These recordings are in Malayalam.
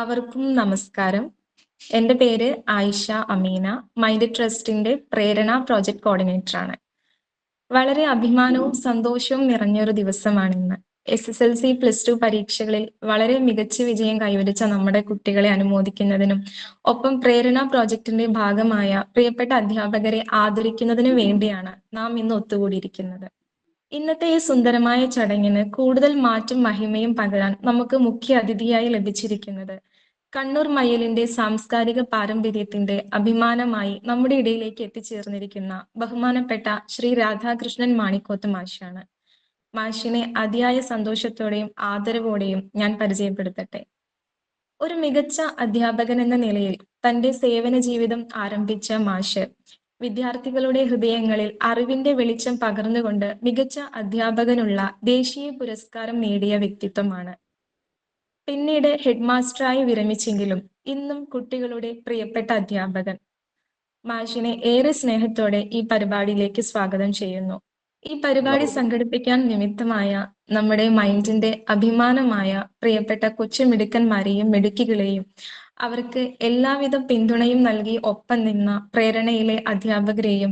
എല്ലാവർക്കും നമസ്കാരം. എൻ്റെ പേര് ആയിഷ അമീന. മൈൻഡ് ട്രസ്റ്റിന്റെ പ്രേരണ പ്രോജക്ട് കോർഡിനേറ്ററാണ്. വളരെ അഭിമാനവും സന്തോഷവും നിറഞ്ഞൊരു ദിവസമാണിന്ന്. SSLC +2 പരീക്ഷകളിൽ വളരെ മികച്ച വിജയം കൈവരിച്ച നമ്മുടെ കുട്ടികളെ അനുമോദിക്കുന്നതിനും ഒപ്പം പ്രേരണ പ്രോജക്ടിന്റെ ഭാഗമായ പ്രിയപ്പെട്ട അധ്യാപകരെ ആദരിക്കുന്നതിനും വേണ്ടിയാണ് നാം ഇന്ന് ഒത്തുകൂടിയിരിക്കുന്നത്. ഇന്നത്തെ ഈ സുന്ദരമായ ചടങ്ങിന് കൂടുതൽ മാറ്റും മഹിമയും പകരാൻ നമുക്ക് മുഖ്യ അതിഥിയായി ലഭിച്ചിരിക്കുന്നത് കണ്ണൂർ മയ്യിലിന്റെ സാംസ്കാരിക പാരമ്പര്യത്തിന്റെ അഭിമാനമായി നമ്മുടെ ഇടയിലേക്ക് എത്തിച്ചേർന്നിരിക്കുന്ന ബഹുമാനപ്പെട്ട ശ്രീ രാധാകൃഷ്ണൻ മാണിക്കോത്ത് മാഷാണ്. മാഷിനെ അതിയായ സന്തോഷത്തോടെയും ആദരവോടെയും ഞാൻ പരിചയപ്പെടുത്തട്ടെ. ഒരു മികച്ച അധ്യാപകൻ എന്ന നിലയിൽ തന്റെ സേവന ജീവിതം ആരംഭിച്ച മാഷ് വിദ്യാർത്ഥികളുടെ ഹൃദയങ്ങളിൽ അറിവിന്റെ വെളിച്ചം പകർന്നുകൊണ്ട് മികച്ച അധ്യാപകനുള്ള ദേശീയ പുരസ്കാരം നേടിയ വ്യക്തിത്വമാണ്. പിന്നീട് ഹെഡ് മാസ്റ്ററായി വിരമിച്ചെങ്കിലും ഇന്നും കുട്ടികളുടെ പ്രിയപ്പെട്ട അധ്യാപകൻ. മാഷിനെ ഏറെ സ്നേഹത്തോടെ ഈ പരിപാടിയിലേക്ക് സ്വാഗതം ചെയ്യുന്നു. ഈ പരിപാടി സംഘടിപ്പിക്കാൻ നിമിത്തമായ നമ്മുടെ മൈൻഡിന്റെ അഭിമാനമായ പ്രിയപ്പെട്ട കൊച്ചുമിടുക്കന്മാരെയും മിടുക്കികളെയും അവർക്ക് എല്ലാവിധ പിന്തുണയും നൽകി ഒപ്പം നിന്ന പ്രേരണയിലെ അധ്യാപകരെയും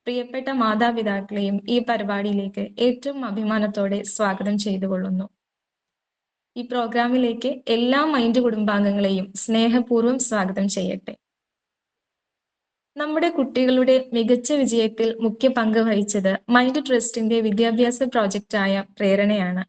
പ്രിയപ്പെട്ട മാതാപിതാക്കളെയും ഈ പരിപാടിയിലേക്ക് ഏറ്റവും അഭിമാനത്തോടെ സ്വാഗതം ചെയ്തുകൊള്ളുന്നു. ഈ പ്രോഗ്രാമിലേക്ക് എല്ലാ മൈൻഡ് കുടുംബാംഗങ്ങളെയും സ്നേഹപൂർവ്വം സ്വാഗതം ചെയ്യട്ടെ. നമ്മുടെ കുട്ടികളുടെ മികച്ച വിജയത്തിൽ മുഖ്യ പങ്ക് വഹിച്ചത് മൈൻഡ് ട്രസ്റ്റിന്റെ വിദ്യാഭ്യാസ പ്രോജക്റ്റായ പ്രേരണയാണ്.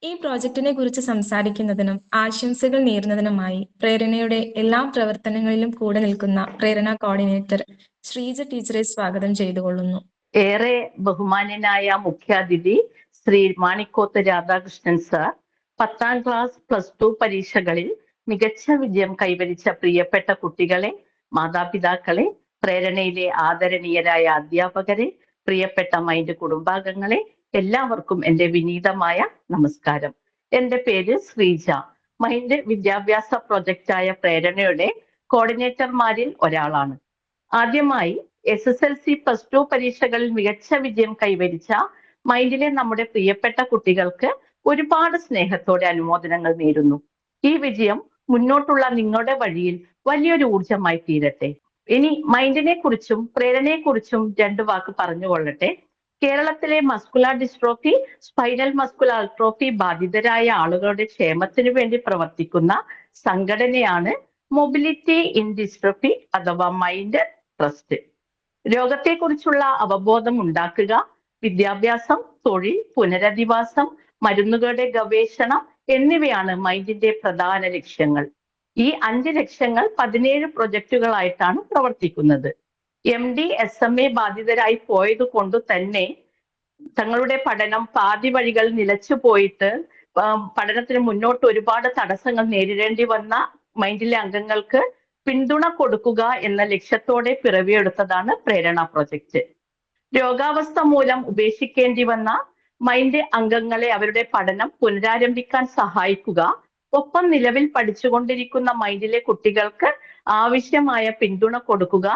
ഈ പ്രോജക്റ്റിനെ കുറിച്ച് സംസാരിക്കുന്നതിനും ആശംസകൾ നേരുന്നതിനുമായി പ്രേരണയുടെ എല്ലാ പ്രവർത്തനങ്ങളിലും കൂടെ നിൽക്കുന്ന പ്രേരണ കോർഡിനേറ്റർ ശ്രീജ ടീച്ചറെ സ്വാഗതം ചെയ്തുകൊള്ളുന്നു. ഏറെ ബഹുമാന്യനായ മുഖ്യാതിഥി ശ്രീ മാണിക്കോത്ത് രാധാകൃഷ്ണൻ സാർ, 10ാം ക്ലാസ് +2 പരീക്ഷകളിൽ മികച്ച വിജയം കൈവരിച്ച പ്രിയപ്പെട്ട കുട്ടികളെ, മാതാപിതാക്കളെ, പ്രേരണയിലെ ആദരണീയരായ അധ്യാപകരെ, പ്രിയപ്പെട്ട മൈൻഡ് കുടുംബാംഗങ്ങളെ, എല്ലാവർക്കും എൻ്റെ വിനീതമായ നമസ്കാരം. എൻ്റെ പേര് ശ്രീജ. മൈൻഡ് വിദ്യാഭ്യാസ പ്രൊജക്റ്റായ പ്രേരണയുടെ കോർഡിനേറ്റർമാരിൽ ഒരാളാണ്. ആദ്യമായി SSLC +2 പരീക്ഷകളിൽ മികച്ച വിജയം കൈവരിച്ച മൈൻഡിലെ നമ്മുടെ പ്രിയപ്പെട്ട കുട്ടികൾക്ക് ഒരുപാട് സ്നേഹത്തോടെ അനുമോദനങ്ങൾ നേരുന്നു. ഈ വിജയം മുന്നോട്ടുള്ള നിങ്ങളുടെ വഴിയിൽ വലിയൊരു ഊർജമായി തീരട്ടെ. ഇനി മൈൻഡിനെ കുറിച്ചും പ്രേരണയെ കുറിച്ചും 2 വാക്ക് പറഞ്ഞുകൊള്ളട്ടെ. കേരളത്തിലെ muscular dystrophy, spinal muscular atrophy ബാധിതരായ ആളുകളുടെ ക്ഷേമത്തിനു വേണ്ടി പ്രവർത്തിക്കുന്ന സംഘടനയാണ് മൊബിലിറ്റി ഇൻ ഡിസ്ട്രോഫി അഥവാ മൈൻഡ് ട്രസ്റ്റ്. രോഗത്തെക്കുറിച്ചുള്ള അവബോധം ഉണ്ടാക്കുക, വിദ്യാഭ്യാസം, തൊഴിൽ, പുനരധിവാസം, മരുന്നുകളുടെ ഗവേഷണം എന്നിവയാണ് മൈൻഡിന്റെ പ്രധാന ലക്ഷ്യങ്ങൾ. ഈ 5 ലക്ഷ്യങ്ങൾ 17 പ്രൊജക്റ്റുകളായിട്ടാണ് പ്രവർത്തിക്കുന്നത്. MD SMA ബാധിതരായി പോയത് കൊണ്ട് തന്നെ തങ്ങളുടെ പഠനം പാതി വഴികൾ നിലച്ചു പോയിട്ട് പഠനത്തിന് മുന്നോട്ട് ഒരുപാട് തടസ്സങ്ങൾ നേരിടേണ്ടി വന്ന മൈൻഡിലെ അംഗങ്ങൾക്ക് പിന്തുണ കൊടുക്കുക എന്ന ലക്ഷ്യത്തോടെ പിറവിയെടുത്തതാണ് പ്രേരണ പ്രൊജക്റ്റ്. രോഗാവസ്ഥ മൂലം ഉപേക്ഷിക്കേണ്ടി വന്ന മൈൻഡ് അംഗങ്ങളെ അവരുടെ പഠനം പുനരാരംഭിക്കാൻ സഹായിക്കുക, ഒപ്പം നിലവിൽ പഠിച്ചുകൊണ്ടിരിക്കുന്ന മൈൻഡിലെ കുട്ടികൾക്ക് ആവശ്യമായ പിന്തുണ കൊടുക്കുക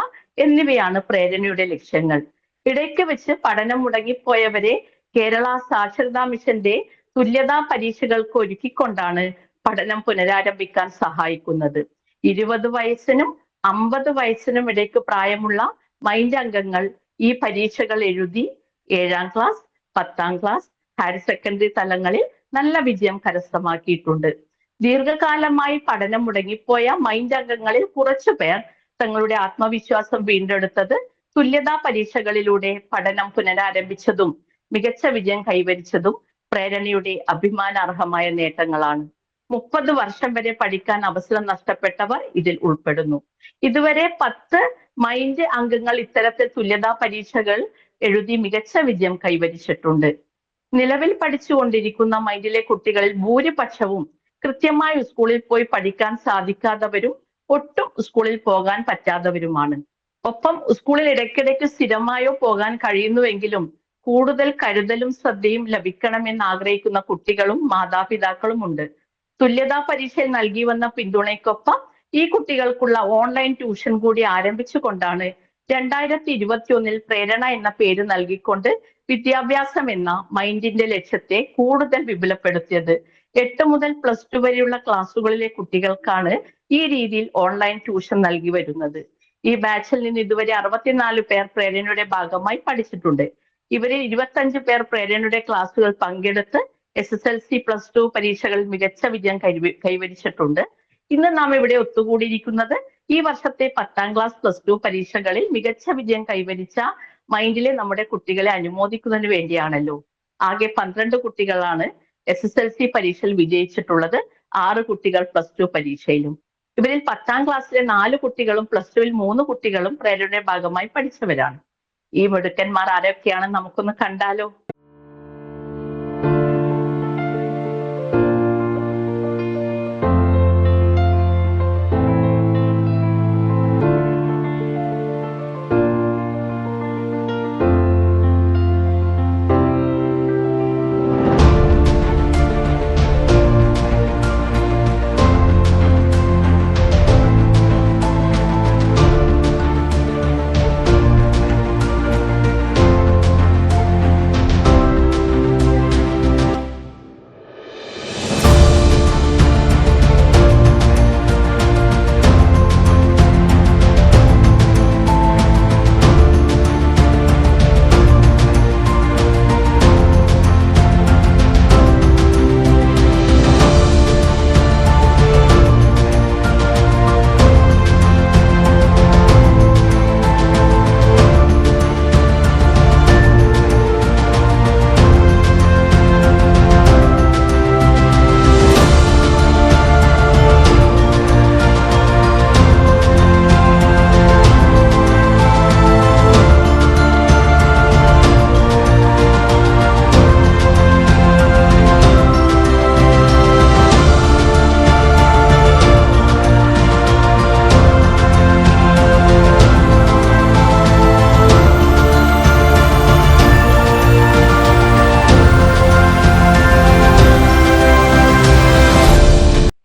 എന്നിവയാണ് പ്രേരണയുടെ ലക്ഷ്യങ്ങൾ. ഇടയ്ക്ക് വെച്ച് പഠനം മുടങ്ങിപ്പോയവരെ കേരള സാക്ഷരതാ മിഷന്റെ തുല്യതാ പരീക്ഷകൾക്ക് ഒരുക്കിക്കൊണ്ടാണ് പഠനം പുനരാരംഭിക്കാൻ സഹായിക്കുന്നത്. 20 വയസ്സിനും 50 വയസ്സിനും ഇടയ്ക്ക് പ്രായമുള്ള മൈൻഡ് അംഗങ്ങൾ ഈ പരീക്ഷകൾ എഴുതി 7ാം ക്ലാസ്, 10ാം ക്ലാസ്, ഹയർ സെക്കൻഡറി തലങ്ങളിൽ നല്ല വിജയം കരസ്ഥമാക്കിയിട്ടുണ്ട്. ദീർഘകാലമായി പഠനം മുടങ്ങിപ്പോയ മൈൻഡ് അംഗങ്ങളിൽ കുറച്ചു പേർ തങ്ങളുടെ ആത്മവിശ്വാസം വീണ്ടെടുത്തത് തുല്യതാ പരീക്ഷകളിലൂടെ പഠനം പുനരാരംഭിച്ചതും മികച്ച വിജയം കൈവരിച്ചതും പ്രേരണയുടെ അഭിമാനാർഹമായ നേട്ടങ്ങളാണ്. 30 വർഷം വരെ പഠിക്കാൻ അവസരം നഷ്ടപ്പെട്ടവർ ഇതിൽ ഉൾപ്പെടുന്നു. ഇതുവരെ 10 മൈൻഡ് അംഗങ്ങൾ ഇത്തരത്തിൽ തുല്യതാ പരീക്ഷകൾ എഴുതി മികച്ച വിജയം കൈവരിച്ചിട്ടുണ്ട്. നിലവിൽ പഠിച്ചുകൊണ്ടിരിക്കുന്ന മൈൻഡിലെ കുട്ടികളിൽ ഭൂരിപക്ഷവും കൃത്യമായി സ്കൂളിൽ പോയി പഠിക്കാൻ സാധിക്കാത്തവരും ഒട്ടും സ്കൂളിൽ പോകാൻ പറ്റാത്തവരുമാണ്. ഒപ്പം സ്കൂളിൽ ഇടയ്ക്കിടയ്ക്ക് സ്ഥിരമായോ പോകാൻ കഴിയുന്നുവെങ്കിലും കൂടുതൽ കരുതലും ശ്രദ്ധയും ലഭിക്കണമെന്ന് ആഗ്രഹിക്കുന്ന കുട്ടികളും മാതാപിതാക്കളും ഉണ്ട്. തുല്യതാ പരീക്ഷയിൽ നൽകി വന്ന പിന്തുണയ്ക്കൊപ്പം ഈ കുട്ടികൾക്കുള്ള ഓൺലൈൻ ട്യൂഷൻ കൂടി ആരംഭിച്ചുകൊണ്ടാണ് 2021 പ്രേരണ എന്ന പേര് നൽകിക്കൊണ്ട് വിദ്യാഭ്യാസം എന്ന മൈൻഡിന്റെ ലക്ഷ്യത്തെ കൂടുതൽ വിപുലപ്പെടുത്തിയത്. 8 മുതൽ +2 വരെയുള്ള ക്ലാസ്സുകളിലെ കുട്ടികൾക്കാണ് ഈ രീതിയിൽ ഓൺലൈൻ ട്യൂഷൻ നൽകി വരുന്നത്. ഈ ബാച്ചിൽ നിന്ന് ഇതുവരെ 64 പേർ പ്രേരണയുടെ ഭാഗമായി പഠിച്ചിട്ടുണ്ട്. ഇവരിൽ 25 പേർ പ്രേരണയുടെ ക്ലാസ്സുകൾ പങ്കെടുത്ത് SSLC +2 പരീക്ഷകളിൽ മികച്ച വിജയം കൈവരിച്ചിട്ടുണ്ട്. ഇന്ന് നാം ഇവിടെ ഒത്തുകൂടിയിരിക്കുന്നത് ഈ വർഷത്തെ 10ാം ക്ലാസ് +2 പരീക്ഷകളിൽ മികച്ച വിജയം കൈവരിച്ച മൈൻഡിലെ നമ്മുടെ കുട്ടികളെ അനുമോദിക്കുന്നതിന് വേണ്ടിയാണല്ലോ. ആകെ 12 കുട്ടികളാണ് SSLC പരീക്ഷയിൽ വിജയിച്ചിട്ടുള്ളത്, 6 കുട്ടികൾ +2 പരീക്ഷയിലും. ഇവരിൽ 10ാം ക്ലാസ്സിലെ 4 കുട്ടികളും +2വിൽ 3 കുട്ടികളും പ്രേരണയുടെ ഭാഗമായി പഠിച്ചവരാണ്. ഈ മിടുക്കന്മാർ ആരൊക്കെയാണെന്ന് നമുക്കൊന്ന് കണ്ടാലോ.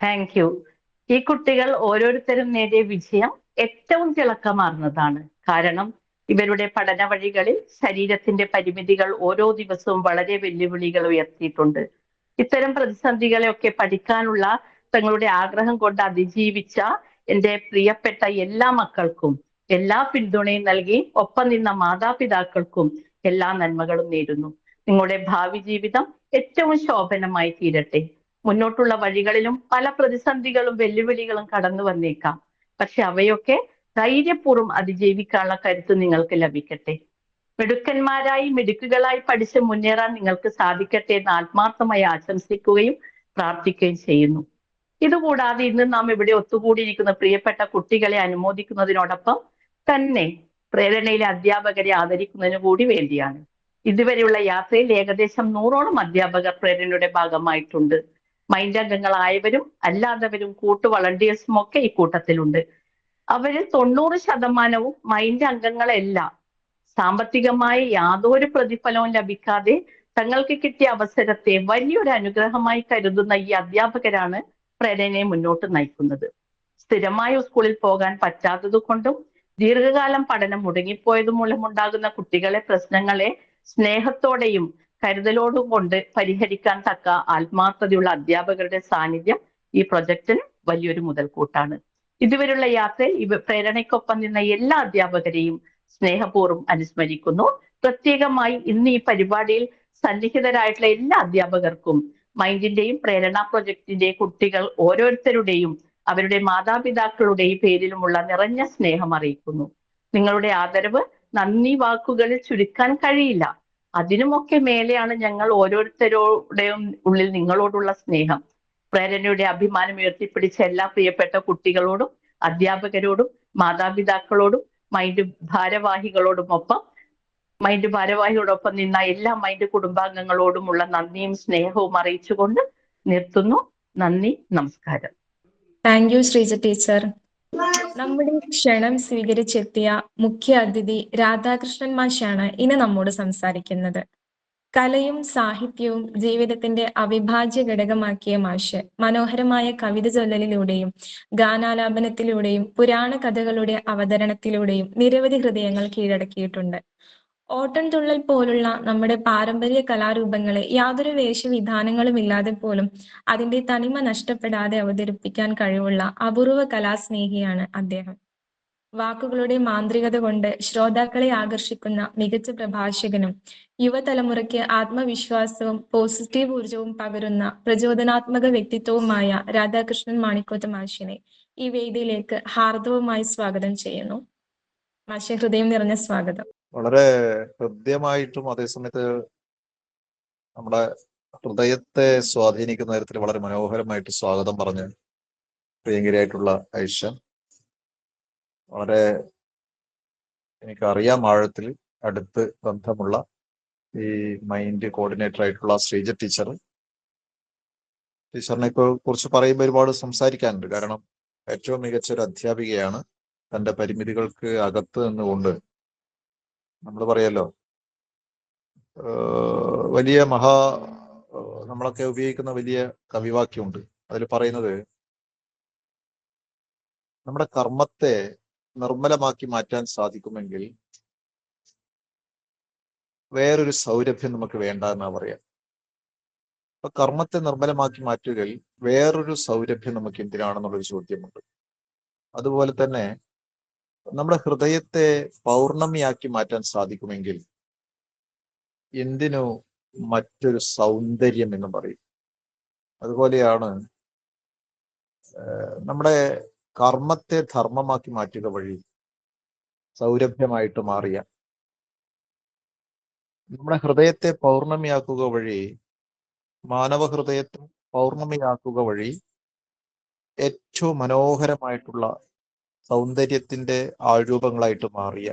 Thank you. ഈ കുട്ടികൾ ഓരോരുത്തരും നേടിയ വിജയം ഏറ്റവും തിളക്കമാർന്നതാണ്. കാരണം ഇവരുടെ പഠന വഴികളിൽ ശരീരത്തിന്റെ പരിമിതികൾ ഓരോ ദിവസവും വളരെ വെല്ലുവിളികൾ ഉയർത്തിയിട്ടുണ്ട്. ഇത്തരം പ്രതിസന്ധികളെയൊക്കെ പഠിക്കാനുള്ള തങ്ങളുടെ ആഗ്രഹം കൊണ്ട് അതിജീവിച്ച എൻ്റെ പ്രിയപ്പെട്ട എല്ലാ മക്കൾക്കും എല്ലാ പിന്തുണയും നൽകി ഒപ്പം നിന്ന മാതാപിതാക്കൾക്കും എല്ലാ നന്മകളും നേരുന്നു. നിങ്ങളുടെ ഭാവി ജീവിതം ഏറ്റവും ശോഭനമായി തീരട്ടെ. മുന്നോട്ടുള്ള വഴികളിലും പല പ്രതിസന്ധികളും വെല്ലുവിളികളും കടന്നു വന്നേക്കാം. പക്ഷെ അവയൊക്കെ ധൈര്യപൂർവ്വം അതിജീവിക്കാനുള്ള കരുത്ത് നിങ്ങൾക്ക് ലഭിക്കട്ടെ. മിടുക്കന്മാരായി മിടുക്കുകളായി പഠിച്ച് മുന്നേറാൻ നിങ്ങൾക്ക് സാധിക്കട്ടെ എന്ന് ആത്മാർത്ഥമായി ആശംസിക്കുകയും പ്രാർത്ഥിക്കുകയും ചെയ്യുന്നു. ഇതുകൂടാതെ ഇന്ന് നാം ഇവിടെ ഒത്തുകൂടിയിരിക്കുന്ന പ്രിയപ്പെട്ട കുട്ടികളെ അനുമോദിക്കുന്നതിനോടൊപ്പം തന്നെ പ്രേരണയിലെ അധ്യാപകരെ ആദരിക്കുന്നതിന് കൂടി വേണ്ടിയാണ്. ഇതുവരെയുള്ള യാത്രയിൽ ഏകദേശം 100ഓളം അധ്യാപകർ പ്രേരണയുടെ ഭാഗമായിട്ടുണ്ട്. മൈൻഡ് അംഗങ്ങളായവരും അല്ലാത്തവരും കൂട്ടു വളണ്ടിയേഴ്സും ഒക്കെ ഈ കൂട്ടത്തിലുണ്ട്. അവരിൽ 90% മൈൻഡ് അംഗങ്ങളല്ല. സാമ്പത്തികമായി യാതൊരു പ്രതിഫലവും ലഭിക്കാതെ തങ്ങൾക്ക് കിട്ടിയ അവസരത്തെ വലിയൊരു അനുഗ്രഹമായി കരുതുന്ന ഈ അധ്യാപകരാണ് പ്രേരണയെ മുന്നോട്ട് നയിക്കുന്നത്. സ്ഥിരമായി സ്കൂളിൽ പോകാൻ പറ്റാത്തത് കൊണ്ടും ദീർഘകാലം പഠനം മുടങ്ങിപ്പോയത് മൂലമുണ്ടാകുന്ന പ്രശ്നങ്ങളെ സ്നേഹത്തോടെയും കരുതലോടും കൊണ്ട് പരിഹരിക്കാൻ തക്ക ആത്മാർത്ഥതയുള്ള അധ്യാപകരുടെ സാന്നിധ്യം ഈ പ്രൊജക്ടിന് വലിയൊരു മുതൽക്കൂട്ടാണ്. ഇതുവരെയുള്ള യാത്രയിൽ പ്രേരണയ്ക്കൊപ്പം നിന്ന എല്ലാ അധ്യാപകരെയും സ്നേഹപൂർവ്വം അനുസ്മരിക്കുന്നു. പ്രത്യേകമായി ഇന്ന് ഈ പരിപാടിയിൽ സന്നിഹിതരായിട്ടുള്ള എല്ലാ അധ്യാപകർക്കും മൈൻഡിന്റെയും പ്രേരണ പ്രൊജക്ടിന്റെ കുട്ടികൾ ഓരോരുത്തരുടെയും അവരുടെ മാതാപിതാക്കളുടെയും പേരിലുമുള്ള നിറഞ്ഞ സ്നേഹം അറിയിക്കുന്നു. നിങ്ങളുടെ ആദരവ് നന്ദി വാക്കുകളിൽ ചുരുക്കാൻ കഴിയില്ല. അതിനുമൊക്കെ മേലെയാണ് ഞങ്ങൾ ഓരോരുത്തരുടെയും ഉള്ളിൽ നിങ്ങളോടുള്ള സ്നേഹം. പ്രേരണയുടെ അഭിമാനം ഉയർത്തിപ്പിടിച്ച എല്ലാ പ്രിയപ്പെട്ട കുട്ടികളോടും അധ്യാപകരോടും മാതാപിതാക്കളോടും മൈൻഡ് ഭാരവാഹികളോടൊപ്പം നിന്ന എല്ലാ മൈൻഡ് കുടുംബാംഗങ്ങളോടുമുള്ള നന്ദിയും സ്നേഹവും അറിയിച്ചുകൊണ്ട് നിർത്തുന്നു. നന്ദി, നമസ്കാരം. Thank you Sreeja teacher. നമ്മുടെ ക്ഷണം സ്വീകരിച്ചെത്തിയ മുഖ്യ അതിഥി രാധാകൃഷ്ണൻ മാഷാണ് ഇനി നമ്മോട് സംസാരിക്കുന്നത്. കലയും സാഹിത്യവും ജീവിതത്തിന്റെ അവിഭാജ്യ ഘടകമാക്കിയ മാഷ് മനോഹരമായ കവിത ചൊല്ലലിലൂടെയും ഗാനാലാപനത്തിലൂടെയും പുരാണ കഥകളുടെ അവതരണത്തിലൂടെയും നിരവധി ഹൃദയങ്ങൾ കീഴടക്കിയിട്ടുണ്ട്. ഓട്ടൻതുള്ളൽ പോലുള്ള നമ്മുടെ പാരമ്പര്യ കലാരൂപങ്ങളെ യാതൊരു വേഷവിധാനങ്ങളുമില്ലാതെ പോലും അതിന്റെ തനിമ നഷ്ടപ്പെടാതെ അവതരിപ്പിക്കാൻ കഴിവുള്ള അപൂർവ കലാസ്നേഹിയാണ് അദ്ദേഹം. വാക്കുകളുടെ മാന്ത്രികത കൊണ്ട് ശ്രോതാക്കളെ ആകർഷിക്കുന്ന മികച്ച പ്രഭാഷകനും യുവതലമുറയ്ക്ക് ആത്മവിശ്വാസവും പോസിറ്റീവ് ഊർജവും പകരുന്ന പ്രചോദനാത്മക വ്യക്തിത്വവുമായ രാധാകൃഷ്ണൻ മാണിക്കോത്ത് മാഷിനെ ഈ വേദിയിലേക്ക് ഹാർദവമായി സ്വാഗതം ചെയ്യുന്നു. മാഷെ, ഹൃദയം നിറഞ്ഞ സ്വാഗതം. വളരെ ഹൃദ്യമായിട്ടും അതേസമയത്ത് നമ്മുടെ ഹൃദയത്തെ സ്വാധീനിക്കുന്ന തരത്തിൽ വളരെ മനോഹരമായിട്ട് സ്വാഗതം പറഞ്ഞ് പ്രിയങ്കരിയായിട്ടുള്ള ഐഷ, വളരെ എനിക്കറിയാം ആഴത്തിൽ അടുത്ത് ബന്ധമുള്ള ഈ മൈൻഡ് കോർഡിനേറ്റർ ആയിട്ടുള്ള ശ്രീജ ടീച്ചറിനെ കുറിച്ച് പറയുമ്പോൾ ഒരുപാട് സംസാരിക്കാനുണ്ട്. കാരണം ഏറ്റവും മികച്ച ഒരു അധ്യാപികയാണ്. തന്റെ പരിമിതികൾക്ക് അകത്ത് നിന്നുകൊണ്ട് നമ്മൾ പറയല്ലോ, വലിയ നമ്മളൊക്കെ ഉപയോഗിക്കുന്ന വലിയ കവിവാക്യമുണ്ട്. അതിൽ പറയുന്നത് നമ്മുടെ കർമ്മത്തെ നിർമ്മലമാക്കി മാറ്റാൻ സാധിക്കുമെങ്കിൽ വേറൊരു സൗരഭ്യം നമുക്ക് വേണ്ട എന്നാ പറയാം. അപ്പൊ കർമ്മത്തെ നിർമ്മലമാക്കി മാറ്റുകയിൽ വേറൊരു സൗരഭ്യം നമുക്ക് എന്തിനാണെന്നുള്ളൊരു ചോദ്യമുണ്ട്. അതുപോലെ തന്നെ നമ്മുടെ ഹൃദയത്തെ പൗർണമിയാക്കി മാറ്റാൻ സാധിക്കുമെങ്കിൽ എന്തിനു മറ്റൊരു സൗന്ദര്യം എന്ന് പറയും. അതുപോലെയാണ് നമ്മുടെ കർമ്മത്തെ ധർമ്മമാക്കി മാറ്റുക വഴി സൗരഭ്യമായിട്ട് മാറിയ നമ്മുടെ ഹൃദയത്തെ പൗർണമിയാക്കുക വഴി, മാനവ ഹൃദയത്തെ പൗർണമിയാക്കുക വഴി ഏറ്റവും മനോഹരമായിട്ടുള്ള സൗന്ദര്യത്തിന്റെ ആരൂപങ്ങളായിട്ട് മാറിയ